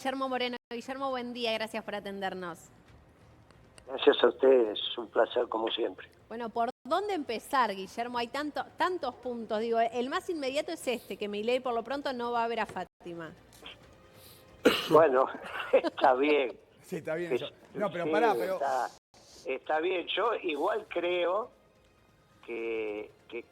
Guillermo Moreno. Guillermo, buen día, gracias por atendernos. Gracias a ustedes, es un placer como siempre. Bueno, ¿por dónde empezar, Guillermo? Hay tantos puntos. Digo, el más inmediato es que Milei por lo pronto no va a ver a Fátima. Bueno, está bien. Sí, está bien eso. No, pero Sí, pará, pero... Está bien. Yo igual creo que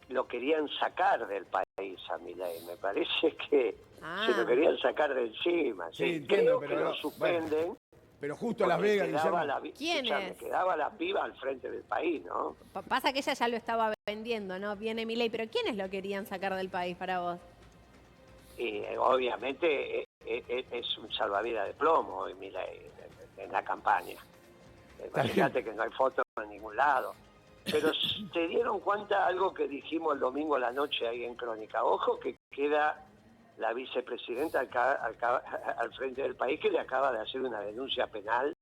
lo querían sacar del país a Milei. Me parece que se lo querían sacar de encima. Sí, creo entiendo, pero que no, lo suspenden. bueno, pero justo a Las Vegas, Guillermo. ¿Quién es? Quedaba la piba al frente del país, ¿no? Pasa que ella ya lo estaba vendiendo, ¿no? Viene Milei, pero ¿quiénes lo querían sacar del país para vos? Y obviamente es un salvavidas de plomo hoy Milei en la campaña. Imagínate que no hay fotos en ningún lado. Pero te dieron cuenta algo que dijimos el domingo a la noche ahí en Crónica. Ojo que queda la vicepresidenta al frente del país, que le acaba de hacer una denuncia penal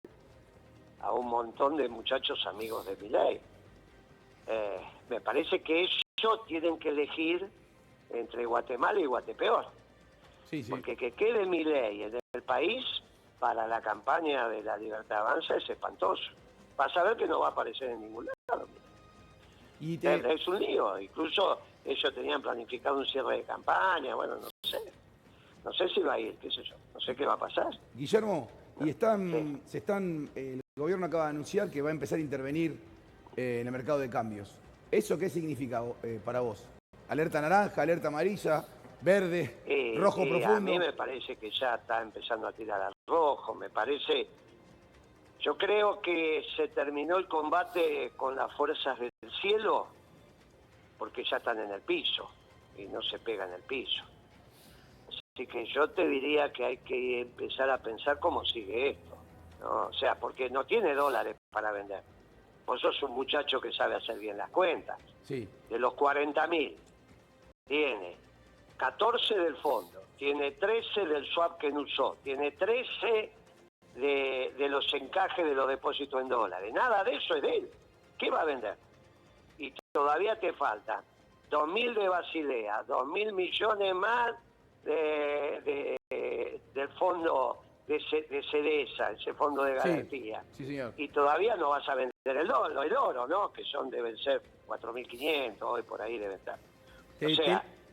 a un montón de muchachos amigos de Milei. Me parece que ellos tienen que elegir entre Guatemala y Guatepeor. Sí. Porque que quede Milei en el país para la campaña de la Libertad Avanza es espantoso. Vas a ver que no va a aparecer en ningún lado. Es un lío. Incluso ellos tenían planificado un cierre de campaña. Bueno, no sé si va a ir, qué sé yo. No sé qué va a pasar. Guillermo, y el gobierno acaba de anunciar que va a empezar a intervenir en el mercado de cambios. ¿Eso qué significa para vos? ¿Alerta naranja, alerta amarilla, verde, rojo profundo? A mí me parece que ya está empezando a tirar al rojo, me parece. Yo creo que se terminó el combate con las fuerzas del cielo porque ya están en el piso y no se pegan en el piso. Así que yo te diría que hay que empezar a pensar cómo sigue esto, ¿no? O sea, porque no tiene dólares para vender. Vos sos un muchacho que sabe hacer bien las cuentas. Sí. De los 40.000, tiene 14 del fondo, tiene 13 del swap que no usó, tiene 13 de los encajes de los depósitos en dólares. Nada de eso es de él. ¿Qué va a vender? Y todavía te falta 2.000 de Basilea, 2.000 millones más del fondo de CEDESA, ese fondo de garantía. Sí, señor. Y todavía no vas a vender el oro, ¿no? Que deben ser 4.500, hoy por ahí deben estar.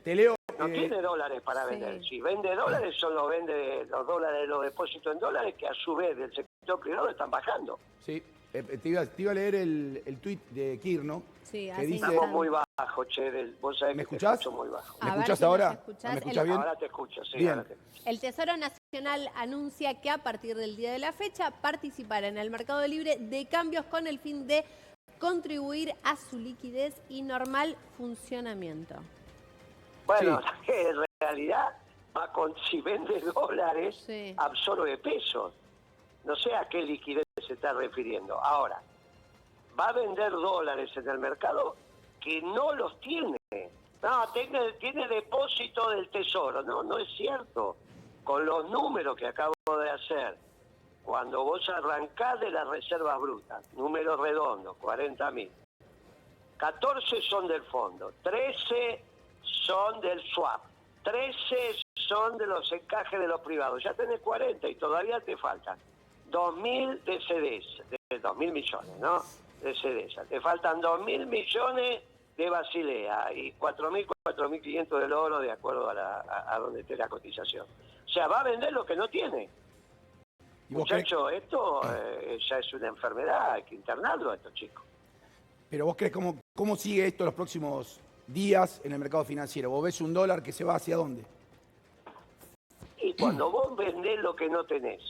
Te leo. No tiene dólares para vender. Si vende dólares, solo vende los dólares de los depósitos en dólares, que a su vez del sector privado están bajando. Sí, te iba a leer el tuit de Kirno. Sí, que dice, estamos muy bajo, che. Vos sabés ¿me que escuchás? te escucho muy bajo. ¿Me escuchás ahora? ¿Me escuchás bien? Ahora te escucho, sí. Bien. El Tesoro Nacional anuncia que a partir del día de la fecha participará en el mercado libre de cambios con el fin de contribuir a su liquidez y normal funcionamiento. Bueno, en realidad, si vende dólares, Sí. absorbe pesos. No sé a qué liquidez se está refiriendo. Ahora, va a vender dólares en el mercado que no los tiene. No, tiene depósito del Tesoro. No es cierto. Con los números que acabo de hacer, cuando vos arrancás de las reservas brutas, números redondos, 40.000, 14 son del fondo, 13 son del swap, 13 son de los encajes de los privados. Ya tenés 40 y todavía te faltan 2.000 de CEDESA, de 2.000 millones, ¿no? De CEDESA. Te faltan 2.000 millones de Basilea y 4.000, 4.500 del oro, de acuerdo a donde esté la cotización. O sea, va a vender lo que no tiene. Muchacho, esto ya es una enfermedad, hay que internarlo a estos chicos. Pero vos crees cómo sigue esto los próximos días en el mercado financiero. ¿Vos ves un dólar que se va hacia dónde? Y cuando vos vendés lo que no tenés,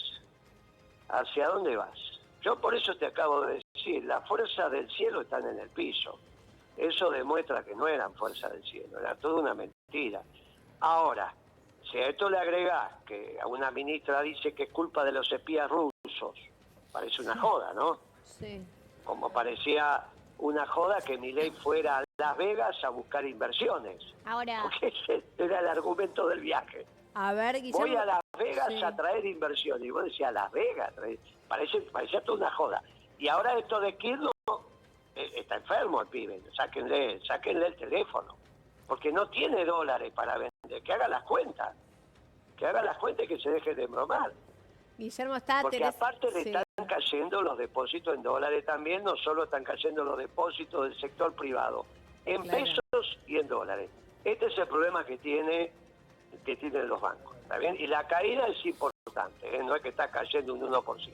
¿hacia dónde vas? Yo por eso te acabo de decir, las fuerzas del cielo están en el piso. Eso demuestra que no eran fuerzas del cielo, era toda una mentira. Ahora, si a esto le agregás que a una ministra dice que es culpa de los espías rusos, parece una joda, ¿no? Sí. Como parecía una joda que Milei fuera a Las Vegas a buscar inversiones. Ahora, porque ese era el argumento del viaje. a ver, Guillermo. Voy a Las Vegas a traer inversiones. Y vos decías, Las Vegas, parecía toda una joda. Y ahora esto de Kirno, está enfermo el pibe, sáquenle el teléfono. Porque no tiene dólares para vender, que haga las cuentas. Que haga las cuentas y que se deje de embromar. Guillermo está... Porque aparte le están cayendo los depósitos en dólares también, no solo están cayendo los depósitos del sector privado, en pesos y en dólares. Este es el problema que tienen los bancos, ¿está bien? Y la caída es importante, no es que está cayendo un 1%.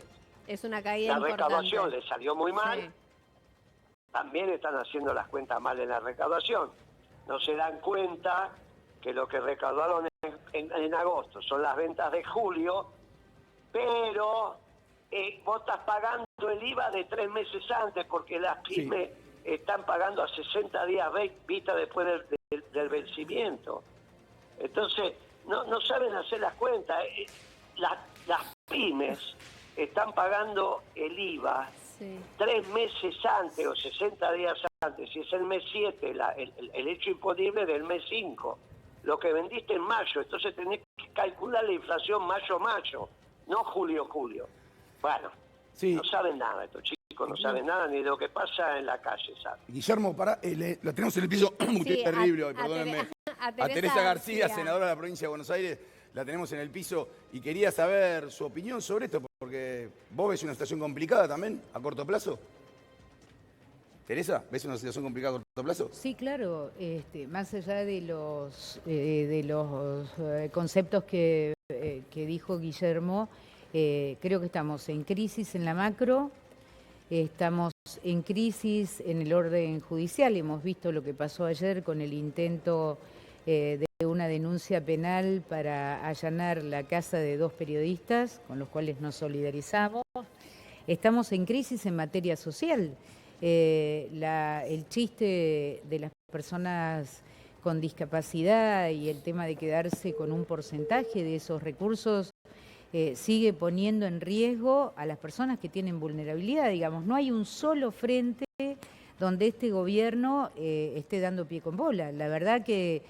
Es una caída importante. La recaudación le salió muy mal, también están haciendo las cuentas mal en la recaudación. No se dan cuenta que lo que recaudaron en agosto son las ventas de julio, pero vos estás pagando el IVA de 3 meses antes, porque las pymes están pagando a 60 días vista después del vencimiento. Entonces, no saben hacer las cuentas. Las pymes están pagando el IVA 3 meses antes o 60 días antes. Si es el mes 7, el hecho imponible del mes 5. Lo que vendiste en mayo. Entonces tenés que calcular la inflación mayo-mayo, no julio-julio. Bueno, no saben nada estos chicos, no saben nada ni de lo que pasa en la calle, ¿sabes? Guillermo, lo tenemos en el piso, usted es terrible hoy, perdónenme. A Teresa García, senadora de la provincia de Buenos Aires, la tenemos en el piso y quería saber su opinión sobre esto, porque vos ves una situación complicada también, a corto plazo. Teresa, ¿ves una situación complicada a corto plazo? Sí, claro, más allá de los conceptos que dijo Guillermo, creo que estamos en crisis en la macro, estamos en crisis en el orden judicial. Hemos visto lo que pasó ayer con el intento de una denuncia penal para allanar la casa de 2 periodistas, con los cuales nos solidarizamos. Estamos en crisis en materia social. El chiste de las personas con discapacidad y el tema de quedarse con un porcentaje de esos recursos sigue poniendo en riesgo a las personas que tienen vulnerabilidad. Digamos, no hay un solo frente donde este gobierno esté dando pie con bola. La verdad que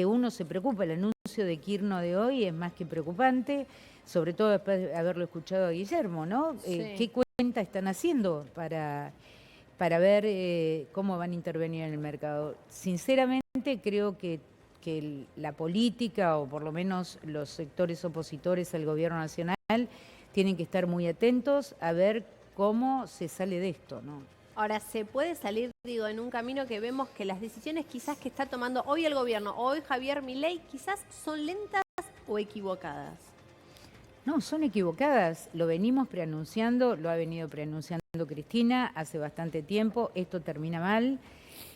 uno se preocupa. El anuncio de Quirno de hoy es más que preocupante, sobre todo después de haberlo escuchado a Guillermo, ¿no? ¿Qué cuenta están haciendo para ver cómo van a intervenir en el mercado? Sinceramente creo que la política, o por lo menos los sectores opositores al gobierno nacional, tienen que estar muy atentos a ver cómo se sale de esto, ¿no? Ahora, ¿se puede salir, en un camino que vemos que las decisiones quizás que está tomando hoy el gobierno, hoy Javier Milei, quizás son lentas o equivocadas? No, son equivocadas. Lo venimos preanunciando, lo ha venido preanunciando Cristina hace bastante tiempo. Esto termina mal.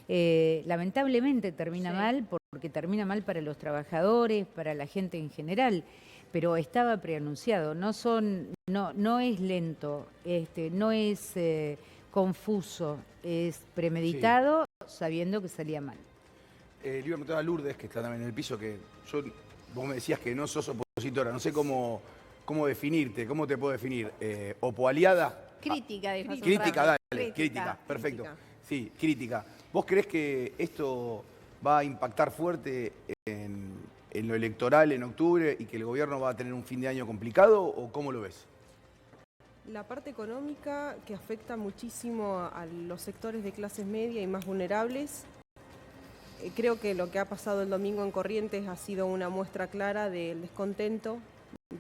Lamentablemente termina mal, porque termina mal para los trabajadores, para la gente en general, pero estaba preanunciado. No es lento, no es confuso, es premeditado, sabiendo que salía mal. Le iba a preguntar a Lourdes, que está también en el piso, que vos me decías que no sos opositora, no sé cómo definirte, cómo te puedo definir, ¿opoaliada? Crítica, dijo. Crítica, dale, crítica, perfecto. Crítica. Sí, crítica. ¿Vos creés que esto va a impactar fuerte en lo electoral en octubre y que el gobierno va a tener un fin de año complicado, o cómo lo ves? La parte económica, que afecta muchísimo a los sectores de clases media y más vulnerables. Creo que lo que ha pasado el domingo en Corrientes ha sido una muestra clara del descontento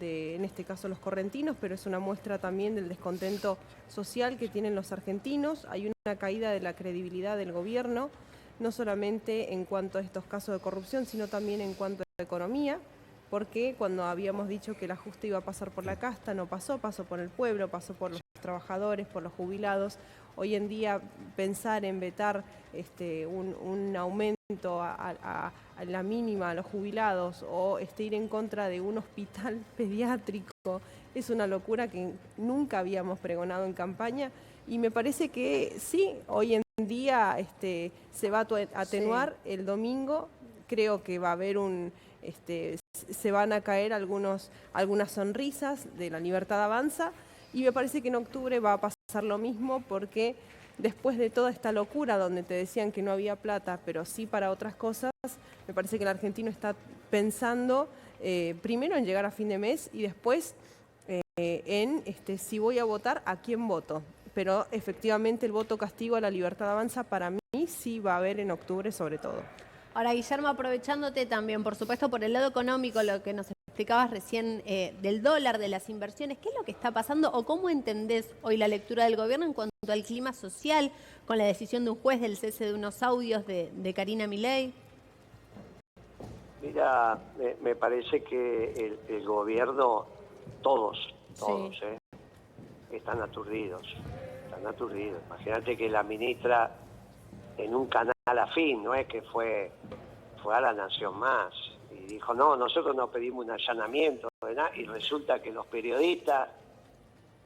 en este caso los correntinos, pero es una muestra también del descontento social que tienen los argentinos. Hay una caída de la credibilidad del gobierno, no solamente en cuanto a estos casos de corrupción, sino también en cuanto a la economía, porque cuando habíamos dicho que el ajuste iba a pasar por la casta, no pasó, pasó por el pueblo, pasó por los trabajadores, por los jubilados. Hoy en día pensar en vetar un aumento a la mínima a los jubilados o ir en contra de un hospital pediátrico es una locura que nunca habíamos pregonado en campaña, y me parece que sí, hoy en día se va a atenuar. El domingo creo que va a haber se van a caer algunas sonrisas de La Libertad Avanza, y me parece que en octubre va a pasar lo mismo, porque después de toda esta locura donde te decían que no había plata, pero sí para otras cosas, me parece que el argentino está pensando primero en llegar a fin de mes y después en si voy a votar, ¿a quién voto? Pero efectivamente el voto castigo a La Libertad Avanza para mí sí va a haber en octubre sobre todo. Ahora, Guillermo, aprovechándote también, por supuesto, por el lado económico, lo que nos explicabas recién del dólar, de las inversiones. ¿Qué es lo que está pasando o cómo entendés hoy la lectura del gobierno en cuanto al clima social con la decisión de un juez del cese de unos audios de Karina Milei? Mira, me parece que el gobierno, todos, Sí. están aturdidos. Imagínate que la ministra en un canal afín, no es que fue a La Nación Más, y dijo, no, nosotros no pedimos un allanamiento, y resulta que los periodistas,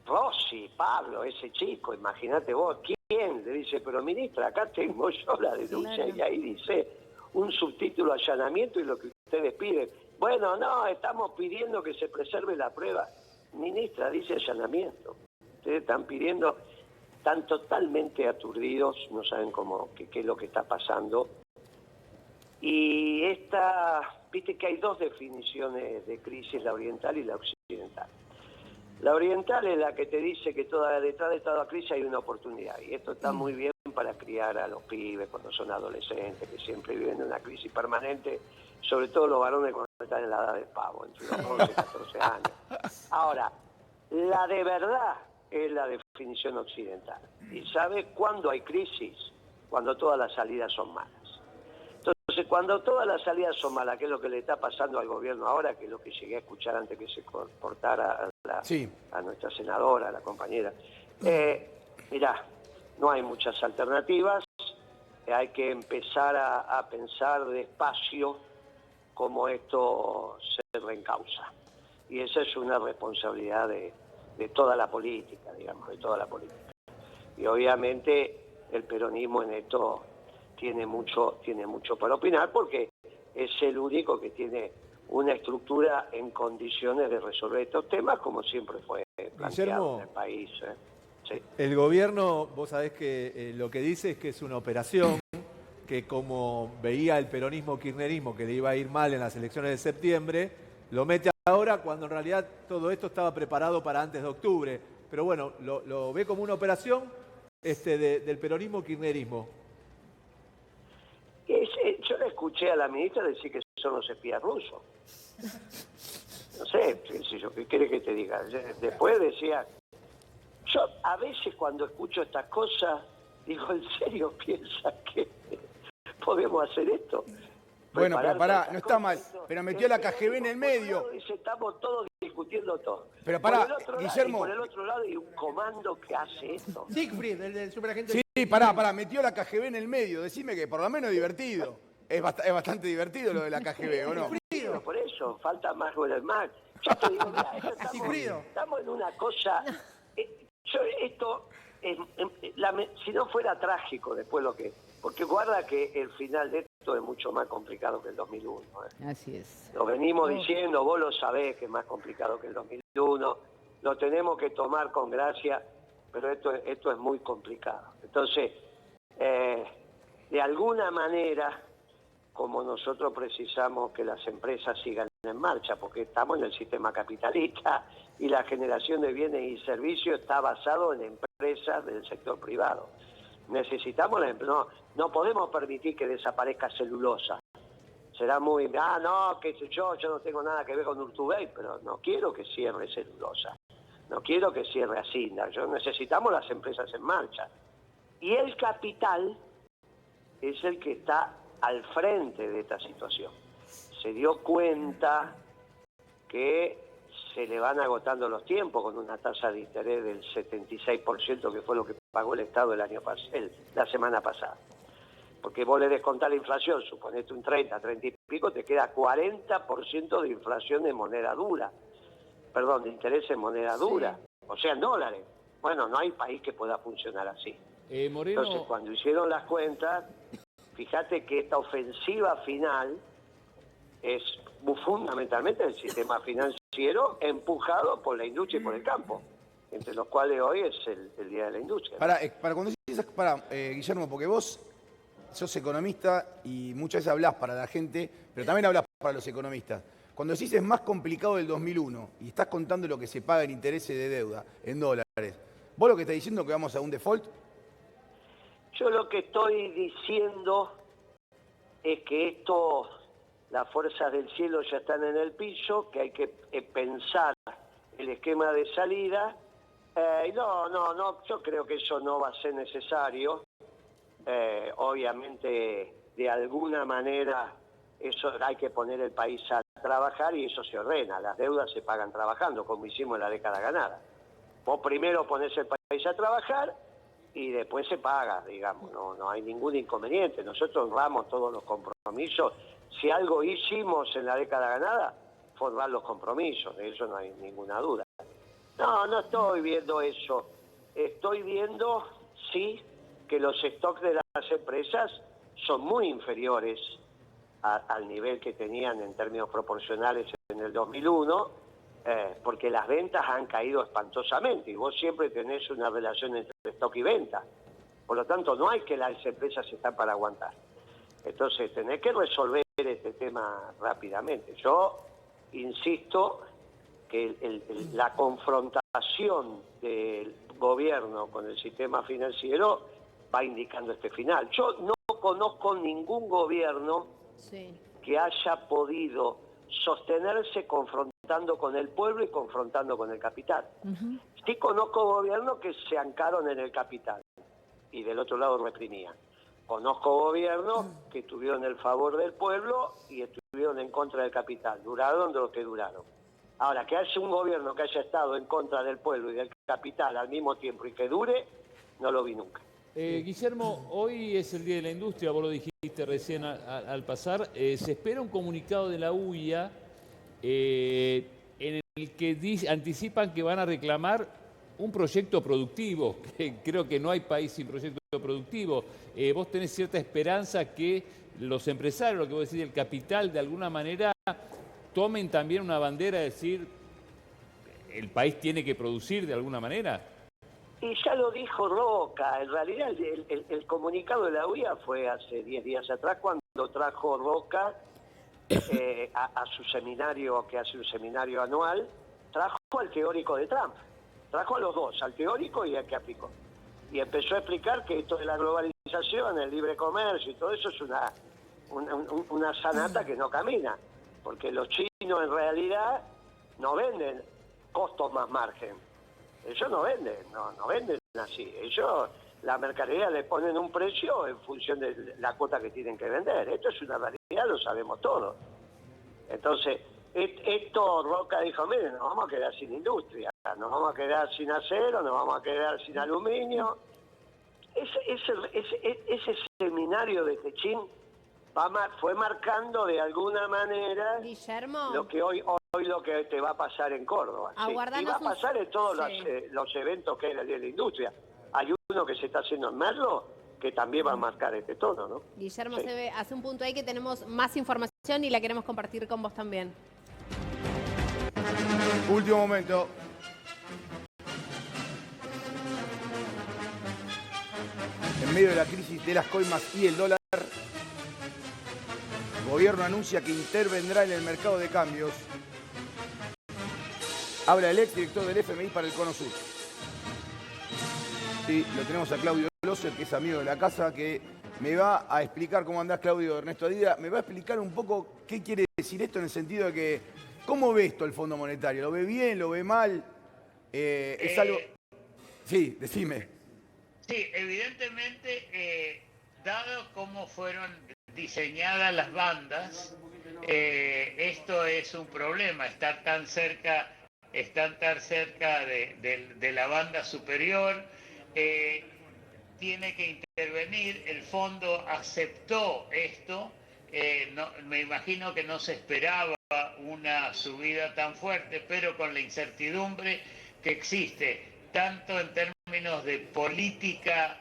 Rossi, Pablo, ese chico, imagínate vos, ¿quién? Le dice, pero ministra, acá tengo yo la denuncia, Claro. y ahí dice un subtítulo allanamiento y lo que ustedes piden. Bueno, no, estamos pidiendo que se preserve la prueba. Ministra, dice allanamiento. Ustedes están pidiendo, están totalmente aturdidos, no saben qué es lo que está pasando. Y viste que hay dos definiciones de crisis, la oriental y la occidental. La oriental es la que te dice que detrás de toda crisis hay una oportunidad. Y esto está muy bien para criar a los pibes cuando son adolescentes, que siempre viven en una crisis permanente, sobre todo los varones cuando están en la edad del pavo, entre los 11 y 14 años. Ahora, la de verdad es la definición occidental. ¿Y sabe cuándo hay crisis? Cuando todas las salidas son malas. Entonces, cuando todas las salidas son malas, que es lo que le está pasando al gobierno ahora, que es lo que llegué a escuchar antes que se cortara a nuestra senadora, a la compañera. Mirá, no hay muchas alternativas, hay que empezar a pensar despacio cómo esto se reencausa. Y esa es una responsabilidad de toda la política, digamos, de toda la política. Y obviamente el peronismo en esto tiene mucho para opinar porque es el único que tiene una estructura en condiciones de resolver estos temas como siempre fue planteado en el país. Sí. El gobierno, vos sabés que lo que dice es que es una operación que como veía el peronismo-kirchnerismo que le iba a ir mal en las elecciones de septiembre, lo mete ahora cuando en realidad todo esto estaba preparado para antes de octubre. Pero bueno, lo ve como una operación del peronismo-kirchnerismo. Yo le escuché a la ministra decir que son los espías rusos. No sé, ¿qué quiere que te diga? Después decía, yo a veces cuando escucho estas cosas, digo, ¿en serio piensa que podemos hacer esto? Bueno, pero pará, no está mal, pero metió la KGB en el medio. Dice, estamos todos discutiendo todo. Pero pará, Guillermo. Por el otro lado hay un comando que hace esto. Siegfried, el del superagente. Sí, pará, metió la KGB en el medio. Decime que por lo menos es divertido. Es bastante divertido lo de la KGB, ¿o no? Pero por eso, falta más el más. Yo te digo, mira, estamos en una cosa... si no fuera trágico después lo que... Porque guarda que el final de esto es mucho más complicado que el 2001. Así es. Lo venimos diciendo, vos lo sabés que es más complicado que el 2001. Lo tenemos que tomar con gracia, pero esto es muy complicado. Entonces, de alguna manera, como nosotros precisamos que las empresas sigan en marcha, porque estamos en el sistema capitalista y la generación de bienes y servicios está basado en empresas del sector privado. Necesitamos no podemos permitir que desaparezca celulosa. Será muy, no, qué sé yo no tengo nada que ver con Urtubey, pero no quiero que cierre celulosa. No quiero que cierre Asinda. Necesitamos las empresas en marcha. Y el capital es el que está al frente de esta situación. Se dio cuenta que se le van agotando los tiempos con una tasa de interés del 76%, que fue lo que pagó el Estado la semana pasada. Porque vos le descontás la inflación, suponete un 30 y pico, te queda 40% de inflación en moneda dura. Perdón, de interés en moneda dura. O sea, en dólares. Bueno, no hay país que pueda funcionar así. Moreno... Entonces, cuando hicieron las cuentas, fíjate que esta ofensiva final es fundamentalmente el sistema financiero empujado por la industria y por el campo, entre los cuales hoy es el Día de la Industria. Guillermo, porque vos sos economista y muchas veces hablás para la gente, pero también hablás para los economistas. Cuando decís es más complicado del 2001 y estás contando lo que se paga en intereses de deuda, en dólares, ¿vos lo que estás diciendo es que vamos a un default? Yo lo que estoy diciendo es que esto las fuerzas del cielo ya están en el piso, que hay que pensar el esquema de salida. No, yo creo que eso no va a ser necesario. Obviamente, de alguna manera, eso hay que poner el país a trabajar y eso se ordena. Las deudas se pagan trabajando, como hicimos en la década ganada. Vos primero ponés el país a trabajar y después se paga, digamos. No hay ningún inconveniente. Nosotros honramos todos los compromisos. Si algo hicimos en la década ganada, fue honrar los compromisos. De eso no hay ninguna duda. No estoy viendo eso. Estoy viendo, sí, que los stocks de las empresas son muy inferiores al nivel que tenían en términos proporcionales en el 2001, porque las ventas han caído espantosamente y vos siempre tenés una relación entre stock y venta. Por lo tanto, no hay que las empresas están para aguantar. Entonces, tenés que resolver este tema rápidamente. Yo insisto que la confrontación del gobierno con el sistema financiero va indicando este final. Yo no conozco ningún gobierno que haya podido sostenerse confrontando con el pueblo y confrontando con el capital. Sí conozco gobiernos que se ancaron en el capital y del otro lado reprimían. Conozco gobiernos que tuvieron el favor del pueblo y estuvieron en contra del capital. Duraron lo que duraron. Ahora, que haya un gobierno que haya estado en contra del pueblo y del capital al mismo tiempo y que dure, no lo vi nunca. Guillermo, hoy es el Día de la Industria, vos lo dijiste recién al pasar. Se espera un comunicado de la UIA en el que anticipan que van a reclamar un proyecto productivo. Creo que no hay país sin proyecto productivo. Vos tenés cierta esperanza que los empresarios, lo que vos decís, el capital, de alguna manera tomen también una bandera de decir el país tiene que producir de alguna manera. Y ya lo dijo Roca, en realidad el comunicado de la UIA fue hace 10 días atrás cuando trajo Roca a su seminario, que hace un seminario anual, trajo al teórico de Trump, trajo a los dos, al teórico y al que aplicó. Y empezó a explicar que esto de la globalización, el libre comercio y todo eso es una sanata que no camina, porque los chinos en realidad no venden costos más margen. Ellos no venden así. Ellos, la mercadería le ponen un precio en función de la cuota que tienen que vender. Esto es una realidad, lo sabemos todos. Entonces, esto Roca dijo, miren, nos vamos a quedar sin industria, nos vamos a quedar sin acero, nos vamos a quedar sin aluminio. Ese seminario de Techín fue marcando de alguna manera, Guillermo, lo que hoy lo que te va a pasar en Córdoba. Sí. Y va a pasar en todos los eventos que hay en el Día de la Industria. Hay uno que se está haciendo en Merlo que también va a marcar este tono, ¿no? Guillermo, hace un punto ahí que tenemos más información y la queremos compartir con vos también. Último momento. En medio de la crisis de las coimas y el dólar, el gobierno anuncia que intervendrá en el mercado de cambios. Habla el exdirector del FMI para el Cono Sur. Sí, lo tenemos a Claudio Loser, que es amigo de la casa, que me va a explicar cómo andás, Claudio. Ernesto Adida, me va a explicar un poco qué quiere decir esto en el sentido de que, ¿cómo ve esto el Fondo Monetario? ¿Lo ve bien? ¿Lo ve mal? ¿Es algo...? Sí, decime. Sí, evidentemente, dado cómo fueron diseñadas las bandas, esto es un problema, estar tan cerca de la banda superior. Tiene que intervenir, el fondo aceptó esto, me imagino que no se esperaba una subida tan fuerte, pero con la incertidumbre que existe, tanto en términos de política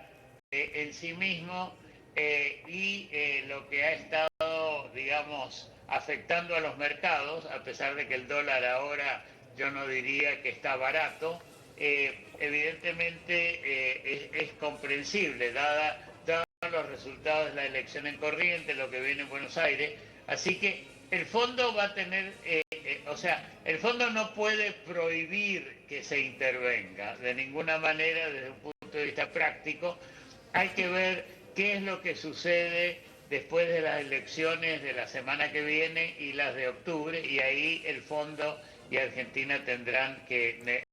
en sí mismo y lo que ha estado, digamos, afectando a los mercados, a pesar de que el dólar ahora yo no diría que está barato, evidentemente es comprensible, dados los resultados de la elección en Corrientes, lo que viene en Buenos Aires. Así que el fondo va a tener, el fondo no puede prohibir que se intervenga de ninguna manera desde un punto de vista práctico. Hay que ver qué es lo que sucede después de las elecciones de la semana que viene y las de octubre, y ahí el fondo y Argentina tendrán que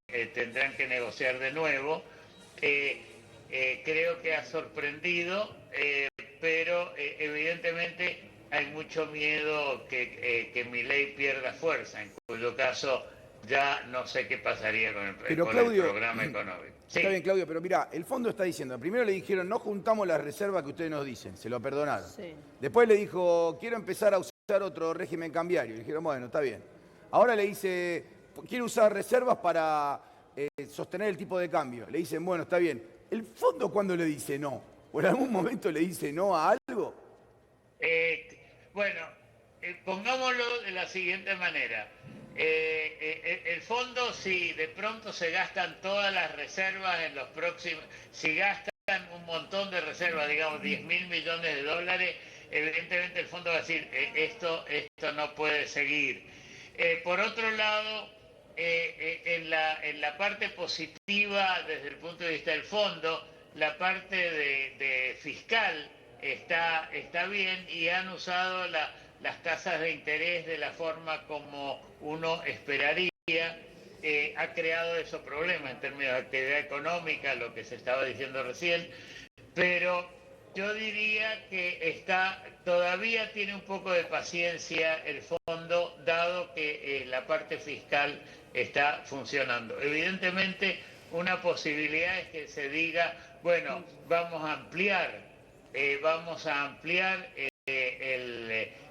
negociar de nuevo. Creo que ha sorprendido, pero evidentemente hay mucho miedo que Milei pierda fuerza, en cuyo caso ya no sé qué pasaría con el programa económico. Sí. Está bien, Claudio, pero mira, el fondo está diciendo, primero le dijeron, no juntamos las reservas que ustedes nos dicen, se lo perdonaron. Sí. Después le dijo, quiero empezar a usar otro régimen cambiario. Le dijeron, bueno, está bien. Ahora le dice, quiero usar reservas para sostener el tipo de cambio. Le dicen, bueno, está bien. ¿El fondo cuándo le dice no? ¿O en algún momento le dice no a algo? Bueno, pongámoslo de la siguiente manera. El fondo, si de pronto se gastan todas las reservas en los próximos, si gastan un montón de reservas, digamos 10.000 millones de dólares, evidentemente el fondo va a decir, esto no puede seguir. Por otro lado, en la parte positiva desde el punto de vista del fondo, la parte de fiscal está bien y han usado las tasas de interés de la forma como uno esperaría. Ha creado esos problemas en términos de actividad económica, lo que se estaba diciendo recién, pero yo diría que todavía tiene un poco de paciencia el fondo, dado que la parte fiscal está funcionando. Evidentemente, una posibilidad es que se diga, bueno, vamos a ampliar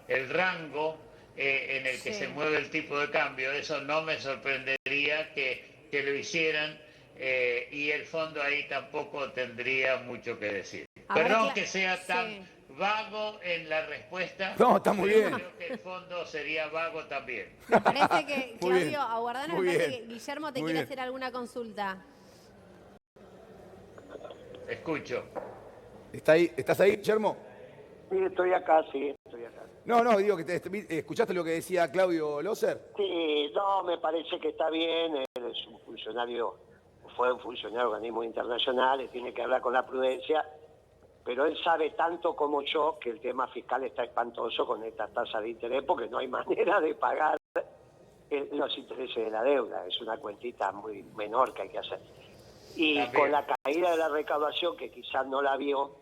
el rango en el que se mueve el tipo de cambio. Eso no me sorprendería que lo hicieran, y el fondo ahí tampoco tendría mucho que decir. Perdón que sea tan vago en la respuesta. No, está muy bien. Creo que el fondo sería vago también. Me parece que, Muy Claudio, bien, aguardando, muy me parece bien, que Guillermo te muy quiere bien. hacer alguna consulta. Escucho. ¿Estás ahí, Guillermo? Sí, estoy acá, sí, estoy acá. No, digo que ¿escuchaste lo que decía Claudio Loser? Sí, no, me parece que está bien, él es un funcionario, fue un funcionario de organismos internacionales, tiene que hablar con la prudencia, pero él sabe tanto como yo que el tema fiscal está espantoso con esta tasa de interés porque no hay manera de pagar los intereses de la deuda, es una cuentita muy menor que hay que hacer. Y También, con la caída de la recaudación, que quizás no la vio,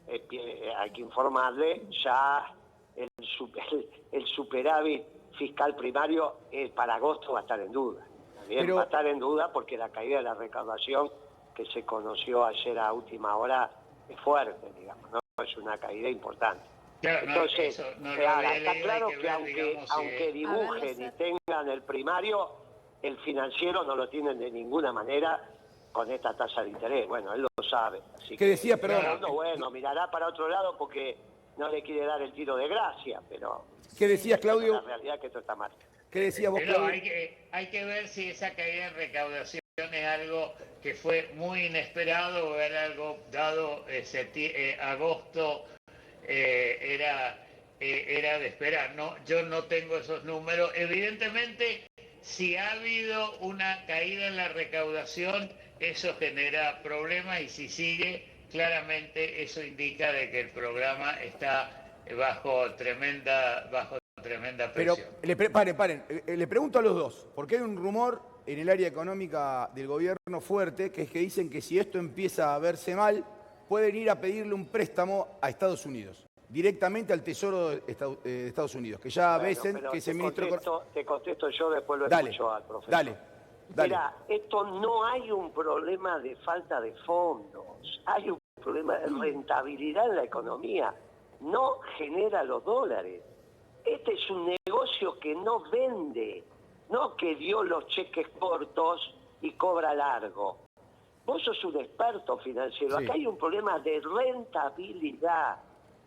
hay que informarle, ya el superávit fiscal primario para agosto va a estar en duda. También Pero- va a estar en duda porque la caída de la recaudación que se conoció ayer a última hora es fuerte, digamos, ¿no? Es una caída importante. Claro, Entonces, eso no lo ahora, había está leído, claro hay que que ver, digamos, aunque dibujen y tengan el primario, el financiero no lo tienen de ninguna manera con esta tasa de interés. Bueno, él lo sabe. Así ¿Qué decía, perdón? cada uno, bueno, mirará para otro lado porque no le quiere dar el tiro de gracia, pero ¿Qué decías, la Claudio? realidad es que esto está mal. ¿Qué decías vos, Pero Claudio? hay que ver si esa caída en recaudación es algo que fue muy inesperado o era algo dado agosto era de esperar. No, yo no tengo esos números. Evidentemente, si ha habido una caída en la recaudación, eso genera problemas, y si sigue, claramente eso indica de que el programa está bajo tremenda Pero, presión. paren. Le pregunto a los dos, porque hay un rumor en el área económica del gobierno fuerte, que es que dicen que si esto empieza a verse mal, pueden ir a pedirle un préstamo a Estados Unidos, directamente al Tesoro de Estados Unidos, que ya Bueno, Bessent, pero que es el ministro... te contesto yo, después lo Dale, escucho al profesor. dale. Mira, esto no hay un problema de falta de fondos, hay un problema de rentabilidad en la economía. No genera los dólares. Este es un negocio que no vende, no que dio los cheques cortos y cobra largo. Vos sos un experto financiero. Sí. Acá hay un problema de rentabilidad.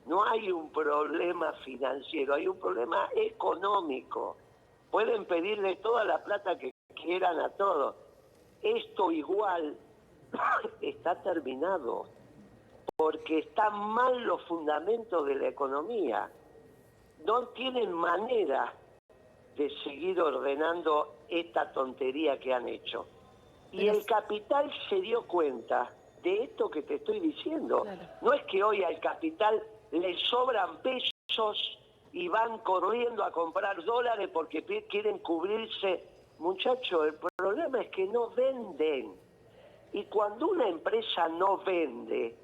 No hay un problema financiero, hay un problema económico. Pueden pedirle toda la plata que quieran a todos. Esto igual está terminado porque están mal los fundamentos de la economía. No tienen manera de seguir ordenando esta tontería que han hecho. Y el capital se dio cuenta de esto que te estoy diciendo. Claro. No es que hoy al capital les sobran pesos y van corriendo a comprar dólares porque quieren cubrirse. Muchachos, el problema es que no venden. Y cuando una empresa no vende,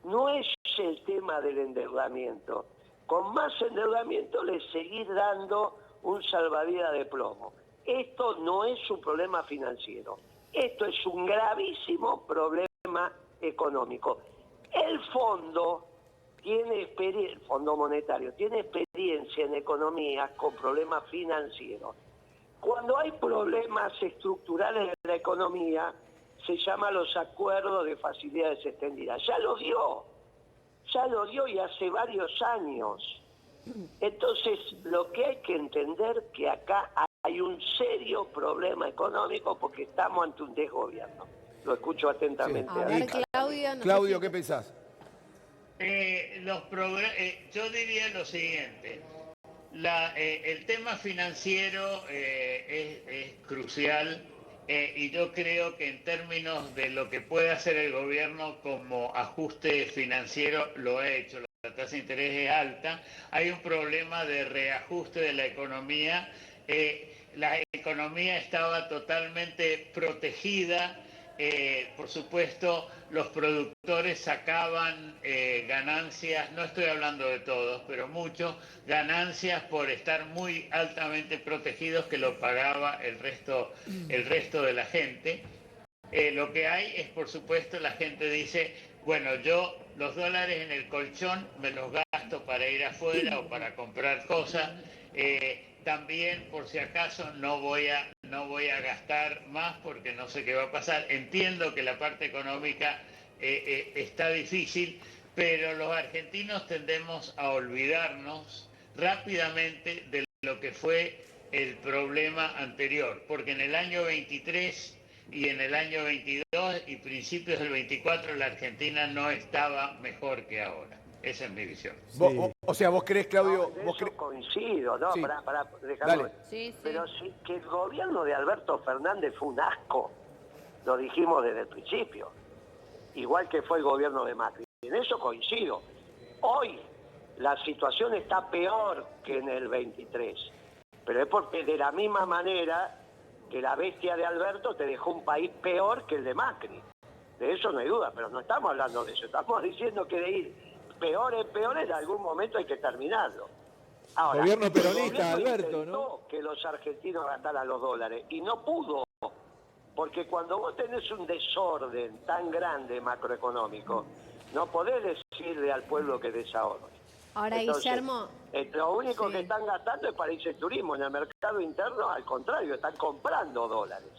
no es el tema del endeudamiento. Con más endeudamiento le seguís dando un salvavidas de plomo. Esto no es un problema financiero. Esto es un gravísimo problema económico. El fondo tiene experiencia, el Fondo Monetario tiene experiencia en economía con problemas financieros. Cuando hay problemas estructurales en la economía, se llama los acuerdos de facilidades extendidas. Ya lo dio y hace varios años. Entonces, lo que hay que entender que acá hay un serio problema económico porque estamos ante un desgobierno. Lo escucho atentamente. A ver, Claudio. No Claudio, sé si... ¿qué pensás? Yo diría lo siguiente. El tema financiero es crucial y yo creo que en términos de lo que puede hacer el gobierno como ajuste financiero lo ha hecho. La tasa de interés es alta. Hay un problema de reajuste de la economía. La economía estaba totalmente protegida. Por supuesto, los productores sacaban ganancias, no estoy hablando de todos, pero muchos, ganancias por estar muy altamente protegidos que lo pagaba el resto de la gente. Lo que hay es, por supuesto, la gente dice, bueno, yo los dólares en el colchón me los gasto para ir afuera o para comprar cosas. También, por si acaso, no voy a gastar más porque no sé qué va a pasar. Entiendo que la parte económica está difícil, pero los argentinos tendemos a olvidarnos rápidamente de lo que fue el problema anterior, porque en el año 23 y en el año 22 y principios del 24 la Argentina no estaba mejor que ahora. Esa es mi visión. Sí. O sea, vos creés, Claudio... No, vos coincido, ¿no? Sí. Para dejarlo. Sí. Pero sí que el gobierno de Alberto Fernández fue un asco. Lo dijimos desde el principio. Igual que fue el gobierno de Macri. En eso coincido. Hoy la situación está peor que en el 23. Pero es porque de la misma manera que la bestia de Alberto te dejó un país peor que el de Macri. De eso no hay duda, pero no estamos hablando de eso. Estamos diciendo que de ir peor en algún momento hay que terminarlo. Ahora, Gobierno peronista, el gobierno Alberto, intentó que los argentinos gastaran los dólares y no pudo, porque cuando vos tenés un desorden tan grande macroeconómico, no podés decirle al pueblo que desahorre. Ahora, Entonces, Guillermo... lo único que están gastando es para irse el turismo. En el mercado interno, al contrario, están comprando dólares.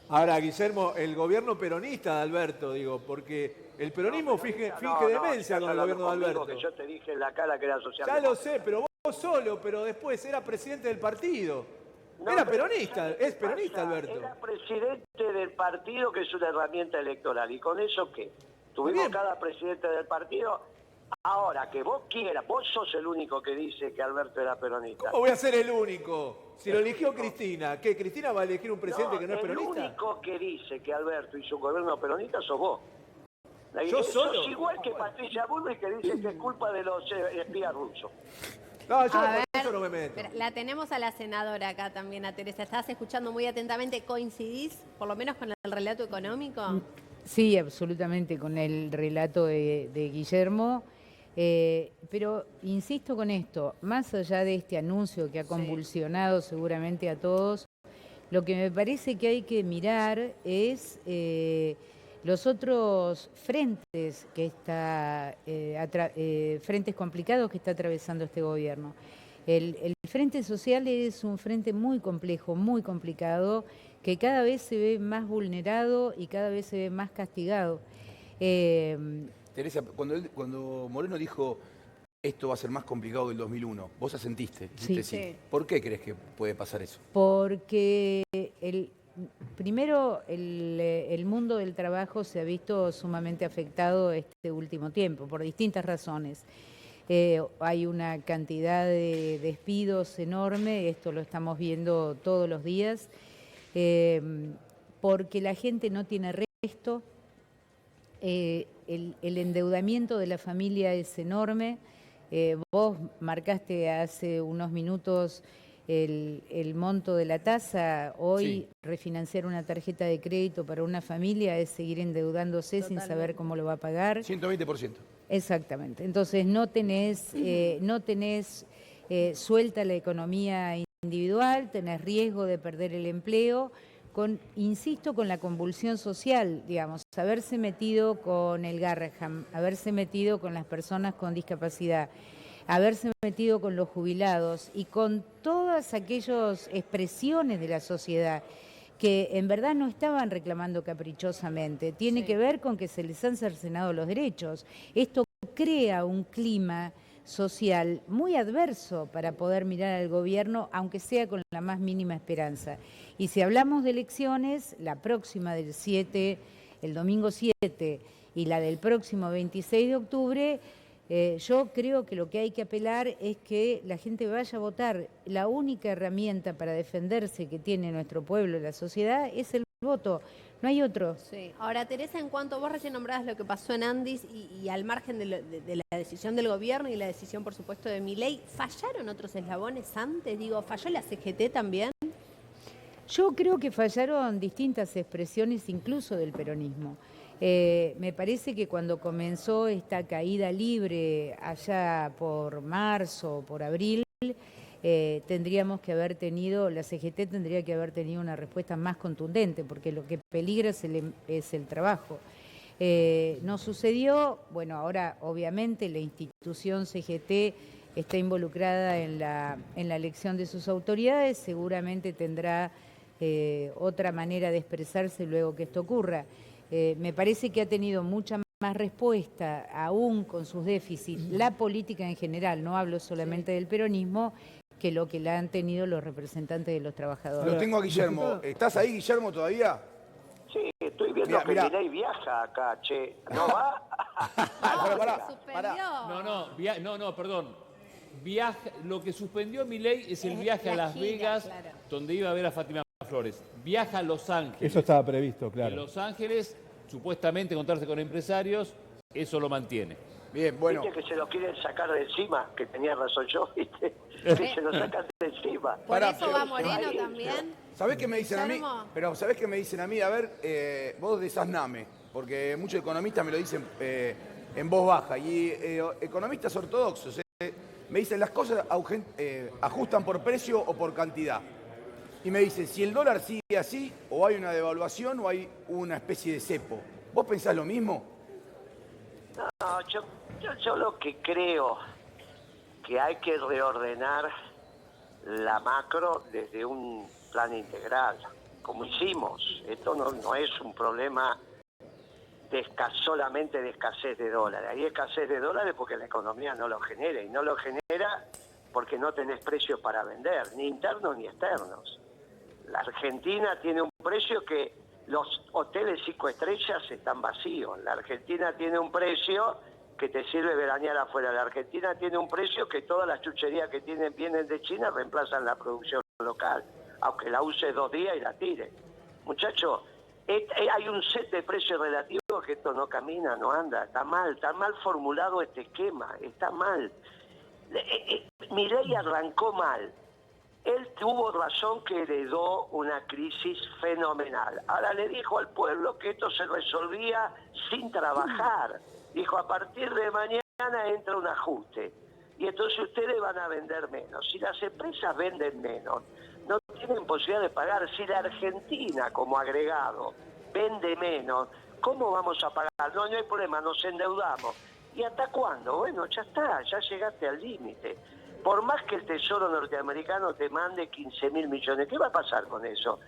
Ahora, Guillermo, el gobierno peronista de Alberto, digo, porque el peronismo finge demencia con el gobierno de Alberto. Que yo te dije en la cara que era social. Ya lo sé, pero vos solo, pero después era presidente del partido. Era peronista, es peronista Alberto. Era presidente del partido, que es una herramienta electoral. ¿Y con eso qué? Tuvimos cada presidente del partido. Ahora, que vos quieras, vos sos el único que dice que Alberto era peronista. ¿Cómo voy a ser el único? Si lo eligió Cristina, ¿qué? ¿Cristina va a elegir un presidente que no es peronista? El único que dice que Alberto hizo un gobierno peronista sos vos. ¿Yo solo? Sos igual que Patricia Bullrich, que dice que es culpa de los espías rusos. No, yo A ver, con eso no me meto. pero la tenemos a la senadora acá también, a Teresa. ¿Estás escuchando muy atentamente? ¿Coincidís, por lo menos, con el relato económico? Sí, absolutamente, con el relato de Guillermo. Pero insisto con esto, más allá de este anuncio que ha convulsionado seguramente a todos, lo que me parece que hay que mirar es los otros frentes que frentes complicados que está atravesando este gobierno. El frente social es un frente muy complejo, muy complicado, que cada vez se ve más vulnerado y cada vez se ve más castigado. Teresa, cuando Moreno dijo esto va a ser más complicado que el 2001, vos asentiste, dijiste sí. ¿Por qué crees que puede pasar eso? Porque primero el mundo del trabajo se ha visto sumamente afectado este último tiempo, por distintas razones. Hay una cantidad de despidos enorme, esto lo estamos viendo todos los días, porque la gente no tiene resto. El endeudamiento de la familia es enorme, Vos marcaste hace unos minutos el monto de la tasa. Hoy Sí. refinanciar una tarjeta de crédito para una familia es seguir endeudándose sin saber cómo lo va a pagar. 120%. Exactamente. Entonces no tenés suelta la economía individual, tenés riesgo de perder el empleo, insisto, con la convulsión social, digamos, haberse metido con el Garrahan, haberse metido con las personas con discapacidad, haberse metido con los jubilados y con todas aquellas expresiones de la sociedad que en verdad no estaban reclamando caprichosamente. Tiene que ver con que se les han cercenado los derechos. Esto crea un clima social muy adverso para poder mirar al gobierno, aunque sea con la más mínima esperanza. Y si hablamos de elecciones, la próxima del 7, el domingo 7, y la del próximo 26 de octubre, yo creo que lo que hay que apelar es que la gente vaya a votar. La única herramienta para defenderse que tiene nuestro pueblo y la sociedad es el voto, no hay otro. Sí. Ahora, Teresa, en cuanto vos recién nombrabas lo que pasó en Andis y al margen de la decisión del gobierno y la decisión, por supuesto, de Milei, ¿fallaron otros eslabones antes? Digo, ¿falló la CGT también? Yo creo que fallaron distintas expresiones incluso del peronismo. Me parece que cuando comenzó esta caída libre allá por marzo, por abril, tendríamos que haber tenido, la CGT tendría que haber tenido una respuesta más contundente, porque lo que peligra es el trabajo. No sucedió, bueno, ahora obviamente la institución CGT está involucrada en la elección de sus autoridades, seguramente tendrá otra manera de expresarse luego que esto ocurra. Me parece que ha tenido mucha más respuesta, aún con sus déficits, la política en general, no hablo solamente del peronismo, que lo que la han tenido los representantes de los trabajadores. Lo tengo a Guillermo. ¿Estás ahí, Guillermo, todavía? Sí, estoy viendo que Milei viaja acá, che. ¿No va? No, perdón. Lo que suspendió Milei es el viaje a Las Vegas, claro, donde iba a ver a Fátima Flores. Viaja a Los Ángeles. Eso estaba previsto, claro. En Los Ángeles, supuestamente encontrarse con empresarios, eso lo mantiene. Bien, bueno. Viste que se lo quieren sacar de encima, que tenía razón yo, ¿viste? Que se lo sacan de encima. Por eso va Moreno también. ¿Sabés qué me dicen a mí? Pero ¿sabés qué me dicen a mí? A ver, vos desasname, porque muchos economistas me lo dicen en voz baja. Y economistas ortodoxos me dicen las cosas ajustan por precio o por cantidad. Y me dicen, si el dólar sigue así, o hay una devaluación o hay una especie de cepo. ¿Vos pensás lo mismo? No, yo lo que creo que hay que reordenar la macro desde un plan integral, como hicimos. Esto no es un problema solamente de escasez de dólares. Hay escasez de dólares porque la economía no lo genera, y no lo genera porque no tenés precios para vender, ni internos ni externos. La Argentina tiene un precio que los hoteles 5 estrellas están vacíos. La Argentina tiene un precio que te sirve veranear afuera. La Argentina tiene un precio que todas las chucherías que vienen de China reemplazan la producción local, aunque la use 2 días y la tire. Muchachos, hay un set de precios relativos que esto no camina, no anda. Está mal formulado este esquema, está mal. Milei arrancó mal. Él tuvo razón que heredó una crisis fenomenal. Ahora le dijo al pueblo que esto se resolvía sin trabajar. Dijo, a partir de mañana entra un ajuste. Y entonces ustedes van a vender menos. Si las empresas venden menos, no tienen posibilidad de pagar. Si la Argentina, como agregado, vende menos, ¿cómo vamos a pagar? No hay problema, nos endeudamos. ¿Y hasta cuándo? Bueno, ya está, ya llegaste al límite. Por más que el Tesoro norteamericano te mande 15.000 millones, ¿qué va a pasar con eso?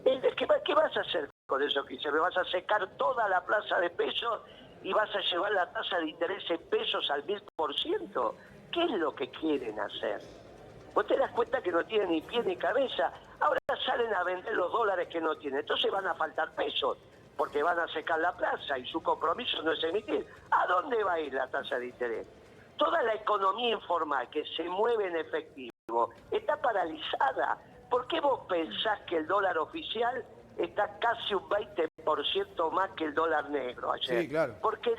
¿Qué vas a hacer con eso, 15? ¿Me vas a secar toda la plaza de pesos y vas a llevar la tasa de interés en pesos al 1000%? ¿Qué es lo que quieren hacer? ¿Vos te das cuenta que no tienen ni pie ni cabeza? Ahora salen a vender los dólares que no tienen, entonces van a faltar pesos, porque van a secar la plaza y su compromiso no es emitir. ¿A dónde va a ir la tasa de interés? Toda la economía informal que se mueve en efectivo está paralizada. ¿Por qué vos pensás que el dólar oficial está casi un 20% 20% más que el dólar negro ayer. Sí, claro. Porque,